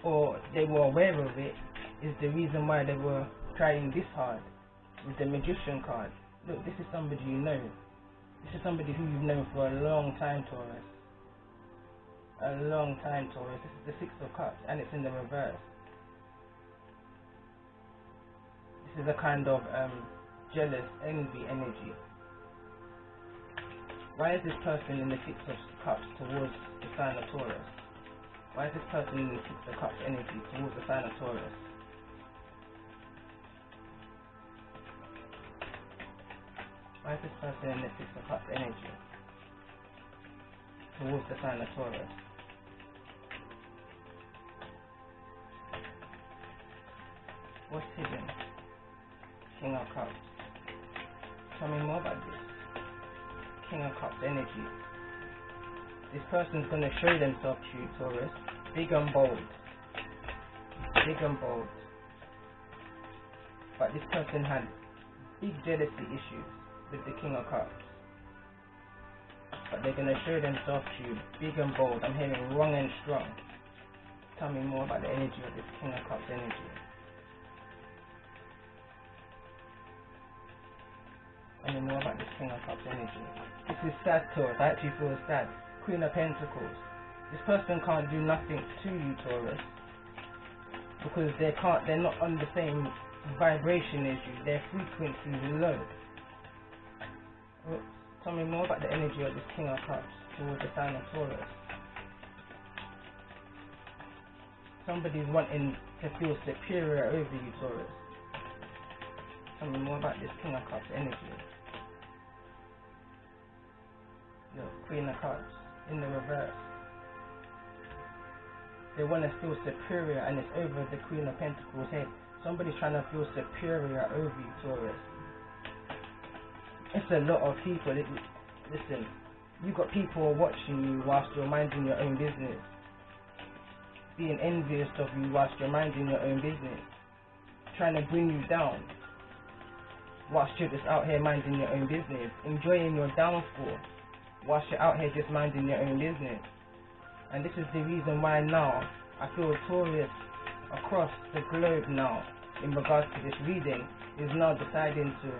or they were aware of it, is the reason why they were trying this hard with the Magician card. Look, this is somebody you know. This is somebody who you've known for a long time, Taurus. A long time, Taurus. This is the Six of Cups, and it's in the reverse. This is a kind of jealous, envy energy. Why is this person in the Six of Cups towards the sign of Taurus? Why is this person in the Six of Cups energy towards the sign of Taurus? Why is this person in the Six of Cups energy towards the sign of Taurus? What's hidden? King of Cups. Tell me more about this. King of Cups energy. This person's going to show themselves to you, Taurus. Big and bold. Big and bold. But this person had big jealousy issues with the King of Cups. But they're going to show themselves to you. Big and bold. I'm hearing wrong and strong. Tell me more about the energy of this King of Cups energy. Tell me more about this King of Cups energy. This is sad, Taurus. I actually feel sad. Queen of Pentacles. This person can't do nothing to you, Taurus, because they're not on the same vibration as you. Their frequency is low. Oops. Tell me more about the energy of this King of Cups towards the sign of Taurus. Somebody's wanting to feel superior over you, Taurus. Tell me more about this King of Cups energy. Your Queen of Cups in the reverse. They want to feel superior, and it's over the Queen of Pentacles head. Somebody's trying to feel superior over you, Taurus. It's a lot of people. Listen, you got people watching you whilst you're minding your own business, being envious of you whilst you're minding your own business, trying to bring you down whilst you're just out here minding your own business, enjoying your downfall whilst you're out here just minding your own business. And this is the reason why now I feel Taurus across the globe now, in regards to this reading, is now deciding to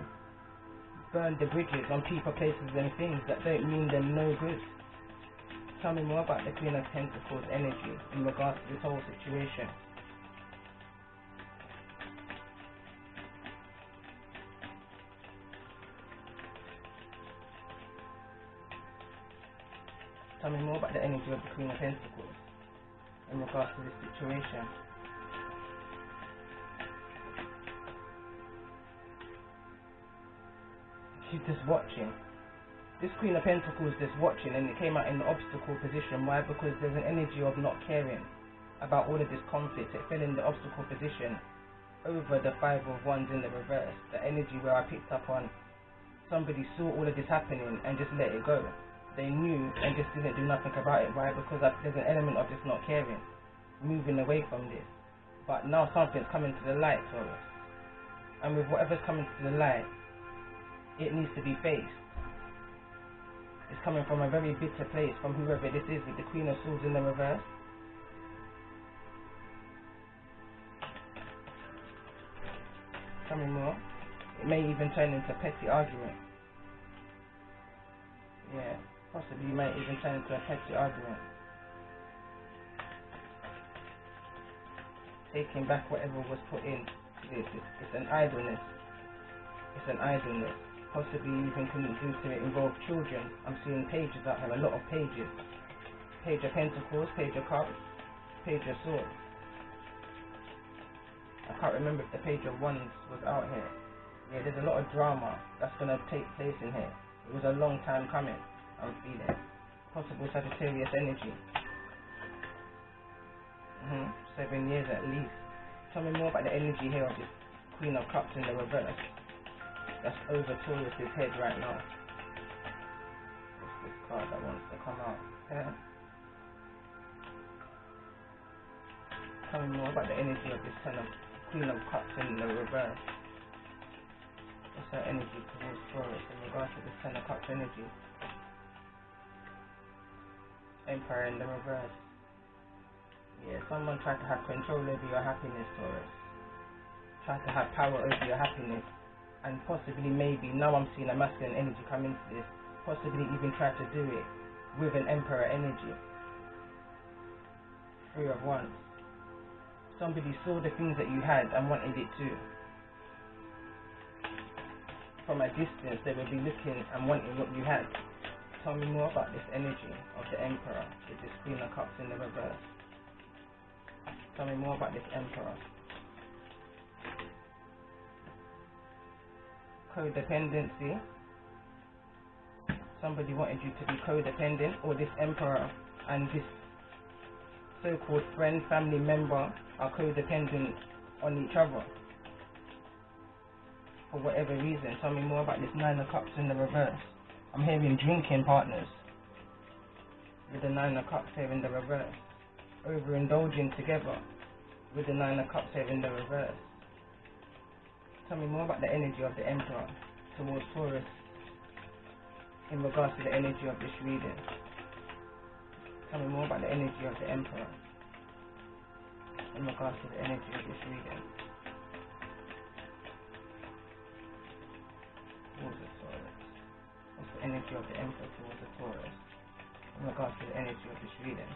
burn the bridges on people, places and things that don't mean them no good. Tell me more about the Queen of Pentacles energy in regards to this whole situation. Tell me more about the energy of the Queen of Pentacles in regards to this situation. She's just watching. This Queen of Pentacles just watching, and it came out in the obstacle position. Why? Because there's an energy of not caring about all of this conflict. It fell in the obstacle position over the Five of Wands in the reverse. The energy where I picked up on somebody saw all of this happening and just let it go. They knew and just didn't do nothing about it. Why? Because there's an element of just not caring, moving away from this. But now something's coming to the light, Taurus. And with whatever's coming to the light, it needs to be faced. It's coming from a very bitter place, from whoever this is, with the Queen of Swords in the reverse. Tell me more. It may even turn into a petty argument. Yeah, possibly you might even turn into a petty argument. Taking back whatever was put in. It's an idleness. It's an idleness. Possibly even can do to it involve children. I'm seeing pages out here, a lot of pages. Page of Pentacles, Page of Cups, Page of Swords. I can't remember if the Page of Wands was out here. Yeah, there's a lot of drama that's going to take place in here. It was a long time coming, I'm feeling. Possible Sagittarius energy. 7 years at least. Tell me more about the energy here of this Queen of Cups in the reverse. That's over Taurus's head right now. What's this card that wants to come out? Yeah. Tell me more about the energy of this Queen of Cups in the reverse. What's her energy towards Taurus in regards to this Ten of Cups energy? Emperor in the reverse. Yeah, someone tried to have control over your happiness, Taurus. Tried to have power over your happiness. And possibly, maybe, now I'm seeing a masculine energy come into this. Possibly even try to do it with an Emperor energy. 3 of Wands. Somebody saw the things that you had and wanted it too. From a distance, they would be looking and wanting what you had. Tell me more about this energy of the Emperor with this Queen of Cups in the reverse. Tell me more about this Emperor. Codependency. Somebody wanted you to be codependent, or this Emperor and this so-called friend, family member are codependent on each other for whatever reason. Tell me more about this Nine of Cups in the reverse. I'm hearing drinking partners with the Nine of Cups here in the reverse. Overindulging together with the Nine of Cups here in the reverse. Tell me more about the energy of the Emperor towards Taurus in regards to the energy of this reading. Tell me more about the energy of the Emperor in regards to the energy of this reading. Towards the Taurus. What's the energy of the Emperor towards the Taurus in regards to the energy of this reading?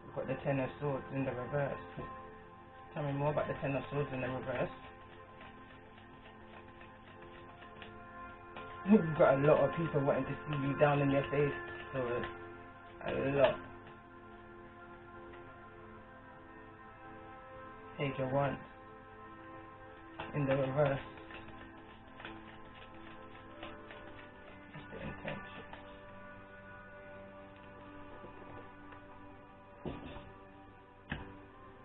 We've got the Ten of Swords in the reverse. Tell me more about the Ten of Swords in the reverse. You've got a lot of people wanting to see you down in your face, Taurus. A lot. Page of Wands in the reverse. What's the intention?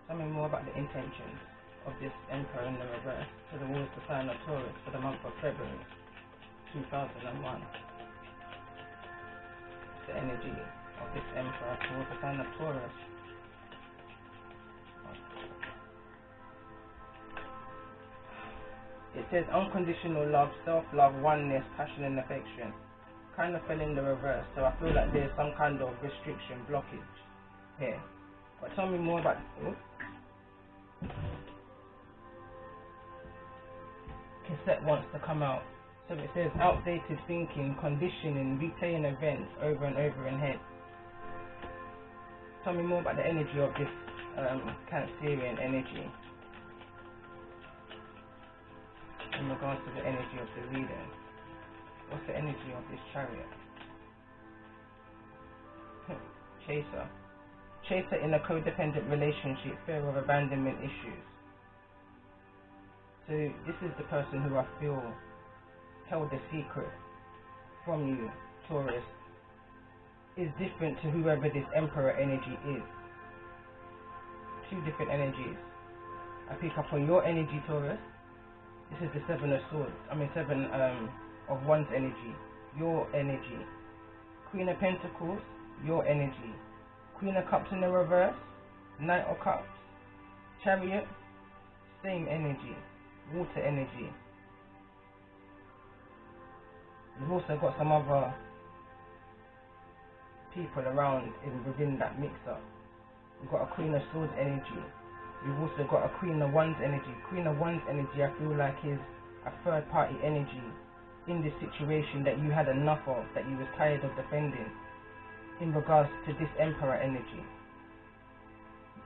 Tell me more about the intentions of this Emperor in the reverse towards the sign of Taurus for the month of February 2001. The energy of this Emperor towards the sign of Taurus. It says unconditional love, self-love, oneness, passion and affection. Kind of fell in the reverse, so I feel like there's some kind of restriction, blockage here. But tell me more about... Cassette wants to come out. So it says outdated thinking, conditioning, replaying events over and over in head. Tell me more about the energy of this Cancerian energy in regards to the energy of the reader. What's the energy of this Chariot? Chaser. Chaser in a codependent relationship, fear of abandonment issues. So this is the person who I feel held a secret from you, Taurus, is different to whoever this Emperor energy is. Two different energies. I pick up on your energy, Taurus, This is the Seven of Swords. Seven of Wands energy. Your energy. Queen of Pentacles. Your energy. Queen of Cups in the reverse. Knight of Cups. Chariot. Same energy. Water energy. You've also got some other people around within that mix-up. You've got a Queen of Swords energy. You've also got a Queen of Wands energy. Queen of Wands energy, I feel like, is a third-party energy in this situation that you had enough of, that you was tired of defending, in regards to this Emperor energy.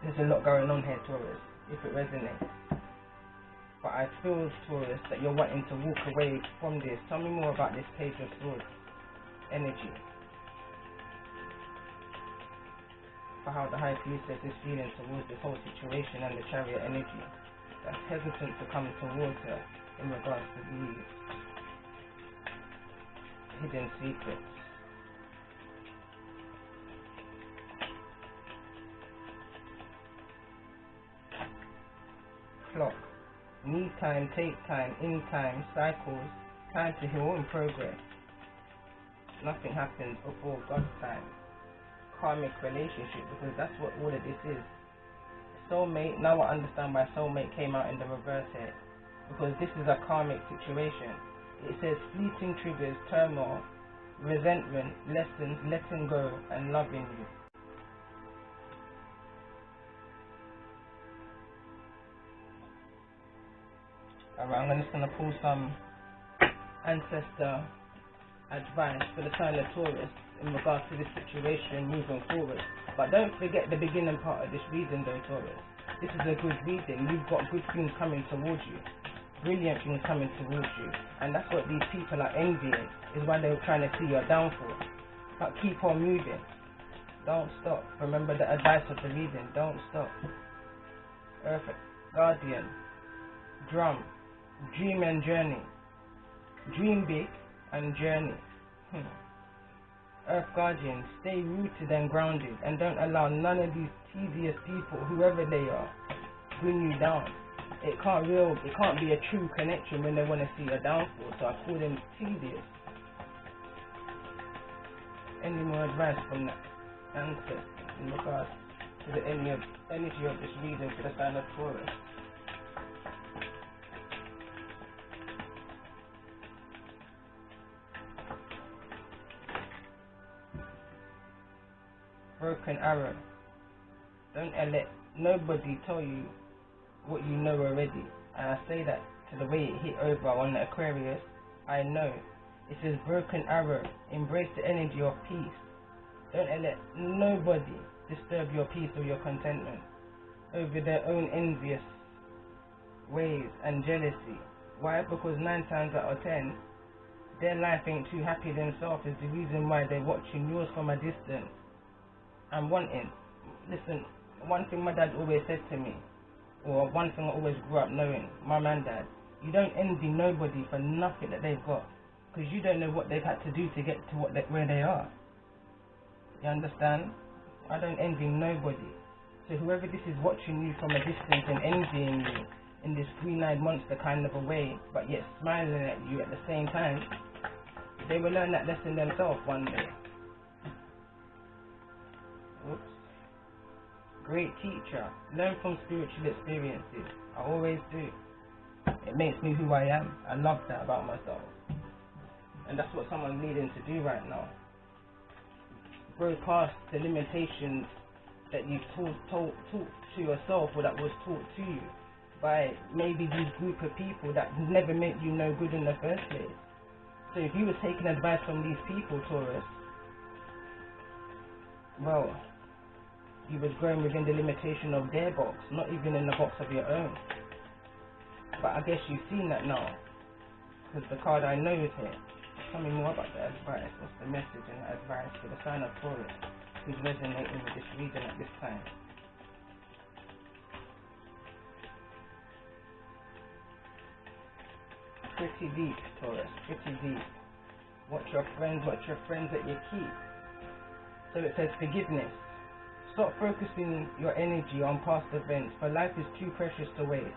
There's a lot going on here, Taurus, if it resonates. But I feel, Taurus, that you're wanting to walk away from this. Tell me more about this Page of Swords energy. For how the High Priestess is feeling towards this whole situation and the Chariot energy. That's hesitant to come towards her in regards to these hidden secrets. Clock. Need time, take time, in time, cycles, time to heal and progress. Nothing happens before God's time. Karmic relationship, because that's what all of this is. Soulmate, now I understand why soulmate came out in the reverse here. Because this is a karmic situation. It says fleeting triggers, turmoil, resentment, lessons, letting go, and loving you. Alright, I'm just going to pull some ancestor advice for the sign of Taurus in regards to this situation moving forward. But don't forget the beginning part of this reading though, Taurus. This is a good reading. You've got good things coming towards you. Brilliant things coming towards you. And that's what these people are envying, is why they're trying to see your downfall. But keep on moving. Don't stop. Remember the advice of the reading. Don't stop. Earth Guardian. Drum. Dream and journey. Dream big and journey. Earth Guardian, stay rooted and grounded, and don't allow none of these tedious people, whoever they are, bring you down. It can't be a true connection when they want to see your downfall, so I call them tedious. Any more advice from that answer in regards to the energy of this reading for the sign of Taurus? Broken arrow. Don't let nobody tell you what you know already. And I say that to the way it hit over on the Aquarius. I know. It says broken arrow. Embrace the energy of peace. Don't let nobody disturb your peace or your contentment over their own envious ways and jealousy. Why? Because 9 times out of 10, their life ain't too happy themselves is the reason why they're watching yours from a distance. And wanting, listen, one thing my dad always said to me, or one thing I always grew up knowing, my man dad, you don't envy nobody for nothing that they've got, because you don't know what they've had to do to get to where they are. You understand? I don't envy nobody. So whoever this is watching you from a distance and envying you in this green-eyed monster kind of a way, but yet smiling at you at the same time, they will learn that lesson themselves one day. Oops. Great teacher. Learn from spiritual experiences. I always do. It makes me who I am. I love that about myself. And that's what someone's needing to do right now. Grow past the limitations that you've taught to yourself, or that was taught to you by maybe these group of people that never meant you no good in the first place. So if you were taking advice from these people, Taurus, well, you was growing within the limitation of their box, not even in the box of your own. But I guess you've seen that now, because the card I know is here. Tell me more about the advice. What's the message and the advice for the sign of Taurus who's resonating with this reading at this time? Pretty deep, Taurus, pretty deep. Watch your friends that you keep. So it says forgiveness. Stop focusing your energy on past events, for life is too precious to waste.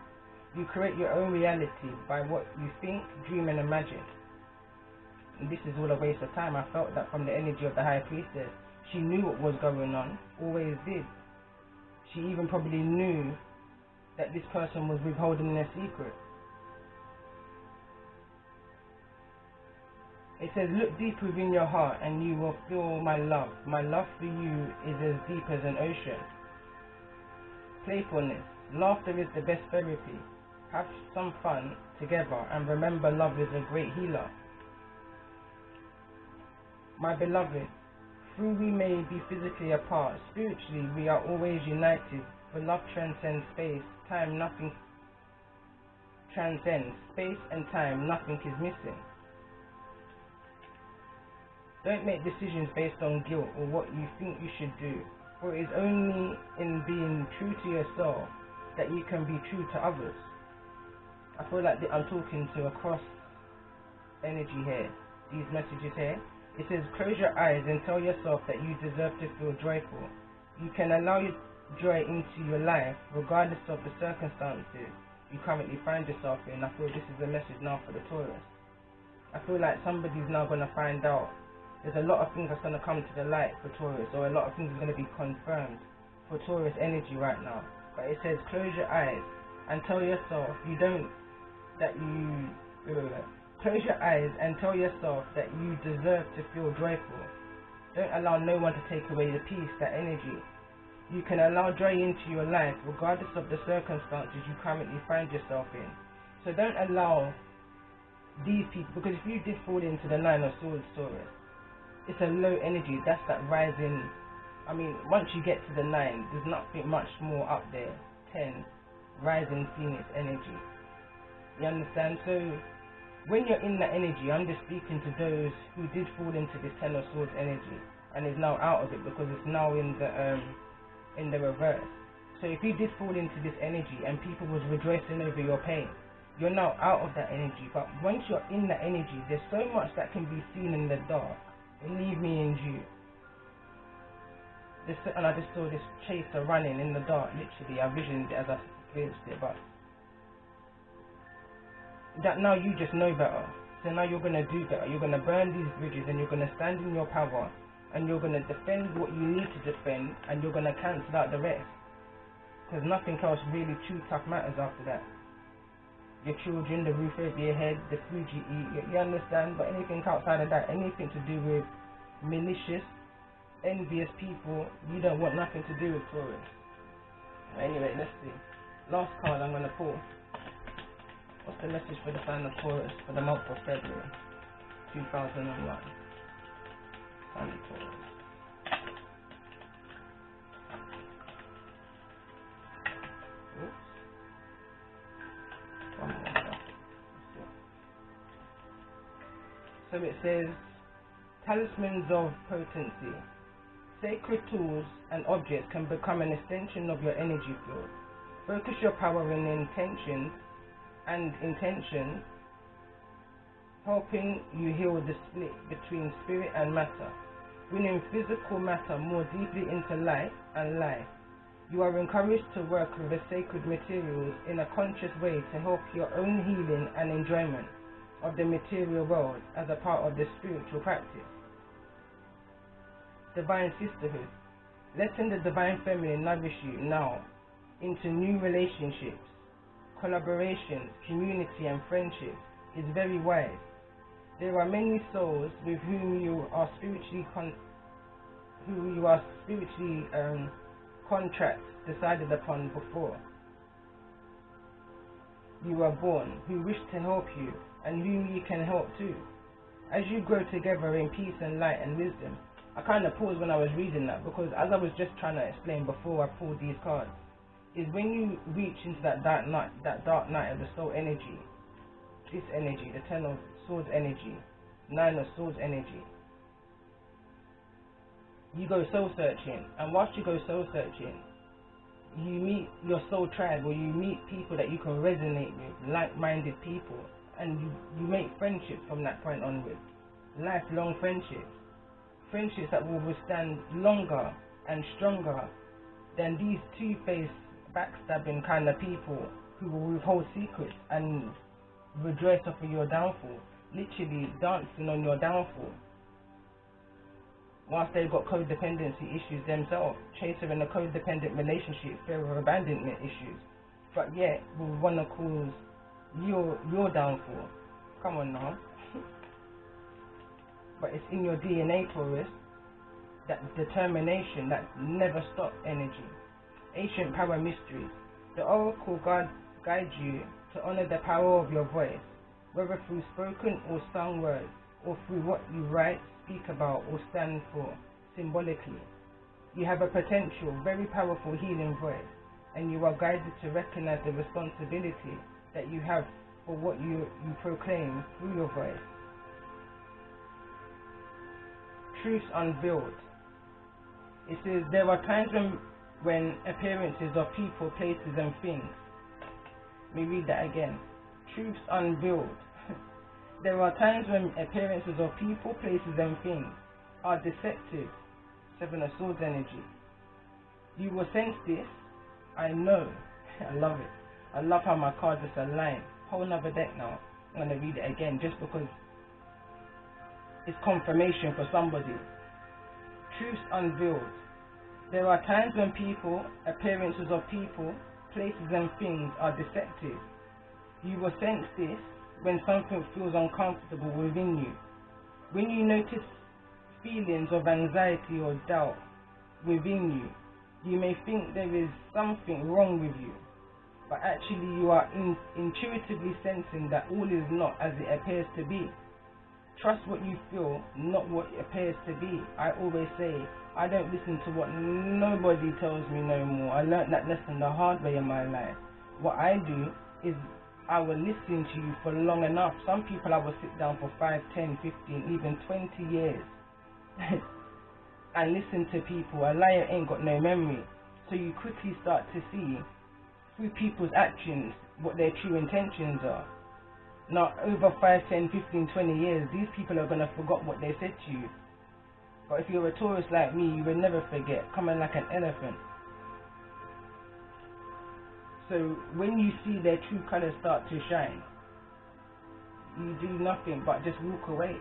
You create your own reality by what you think, dream, and imagine. And this is all a waste of time. I felt that from the energy of the High Priestess. She knew what was going on, always did. She even probably knew that this person was withholding their secret. It says, look deep within your heart and you will feel my love. My love for you is as deep as an ocean. Playfulness. Laughter is the best therapy. Have some fun together and remember love is a great healer. My beloved, though we may be physically apart, spiritually we are always united. For love transcends space, time, nothing transcends space and time, nothing is missing. Don't make decisions based on guilt or what you think you should do, for it is only in being true to yourself that you can be true to others. I feel like I'm talking to a cross energy here, these messages here. It says, close your eyes and tell yourself that you deserve to feel joyful. You can allow joy into your life regardless of the circumstances you currently find yourself in. I feel this is a message now for the Taurus. I feel like somebody's now going to find out. There's a lot of things that's going to come to the light for Taurus, or a lot of things are going to be confirmed for Taurus energy right now. But it says, close your eyes and tell yourself close your eyes and tell yourself that you deserve to feel joyful. Don't allow no one to take away the peace, that energy. You can allow joy into your life regardless of the circumstances you currently find yourself in. So don't allow these people, because if you did fall into the Nine of Swords, Taurus, it's a low energy. That's that rising. I mean, once you get to the 9, there's nothing much more up there. 10, rising Phoenix energy. You understand? So when you're in that energy, I'm just speaking to those who did fall into this 10 of Swords energy and is now out of it because it's now in the reverse. So if you did fall into this energy and people was rejoicing over your pain, you're now out of that energy. But once you're in that energy, there's so much that can be seen in the dark. Believe me in you. And I just saw this chaser running in the dark, literally. I visioned it as I experienced it, but that now you just know better. So now you're going to do better. You're going to burn these bridges and you're going to stand in your power and you're going to defend what you need to defend and you're going to cancel out the rest. Because nothing else really too tough matters after that. Your children, the roof over your head, the food you eat, you understand? But anything outside of that, anything to do with malicious, envious people, you don't want nothing to do with Taurus. Anyway, let's see. Last card I'm going to pull. What's the message for the sign of Taurus for the month of February 2001? Sign of Taurus. Oops. One more. So it says, talismans of potency. Sacred tools and objects can become an extension of your energy field. Focus your power in intention, helping you heal the split between spirit and matter, bringing physical matter more deeply into life and life. You are encouraged to work with the sacred materials in a conscious way to help your own healing and enjoyment of the material world as a part of the spiritual practice. Divine sisterhood. Letting the divine feminine nourish you now into new relationships, collaborations, community and friendship is very wise. There are many souls with whom you are spiritually contracts decided upon before you were born, who wish to help you and whom you can help too. As you grow together in peace and light and wisdom. I kind of paused when I was reading that because as I was just trying to explain before I pulled these cards, is when you reach into that dark night of the soul energy, this energy, the 10 of Swords energy, 9 of Swords energy, you go soul searching, and whilst you go soul searching, you meet your soul tribe, or you meet people that you can resonate with, like-minded people, and you make friendships from that point onwards, lifelong friendships that will withstand longer and stronger than these two-faced, backstabbing kind of people who will withhold secrets and rejoice off of your downfall, literally dancing on your downfall, whilst they've got codependency issues themselves, chasing a codependent relationship, fear of abandonment issues, but yet will want to cause your downfall. Come on now. But it's in your DNA, Taurus, that determination, that never stop energy. Ancient power mysteries. The oracle guides you to honor the power of your voice, whether through spoken or sung words, or through what you write, speak about, or stand for, symbolically. You have a potential, very powerful healing voice, and you are guided to recognize the responsibility that you have for what you proclaim through your voice. Truths unveiled. It says there are times when appearances of people, places and things. Let me read that again. Truths unveiled. There are times when appearances of people, places and things are deceptive. Seven of Swords energy. You will sense this. I know. I love it. I love how my cards just align. Whole nother deck now. I'm going to read it again just because it's confirmation for somebody. Truths unveiled. There are times when people, appearances of people, places and things are deceptive. You will sense this when something feels uncomfortable within you. When you notice feelings of anxiety or doubt within you, you may think there is something wrong with you, but actually you are intuitively sensing that all is not as it appears to be. Trust what you feel, not what it appears to be. I always say, I don't listen to what nobody tells me no more. I learned that lesson the hard way in my life. What I do is I will listen to you for long enough. Some people I will sit down for 5, 10, 15, even 20 years and listen to people. A liar ain't got no memory. So you quickly start to see through people's actions what their true intentions are. Now, over 5, 10, 15, 20 years, these people are going to forget what they said to you. But if you're a Taurus like me, you will never forget, coming like an elephant. So when you see their true colors start to shine, you do nothing but just walk away.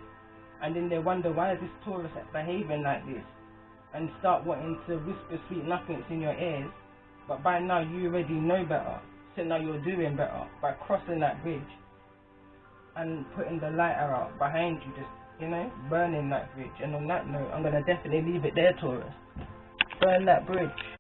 And then they wonder, why is this Taurus behaving like this? And start wanting to whisper sweet nothings in your ears. But by now, you already know better. So now you're doing better by crossing that bridge and putting the lighter out behind you, just, burning that bridge. And on that note, I'm going to definitely leave it there, Taurus. Burn that bridge.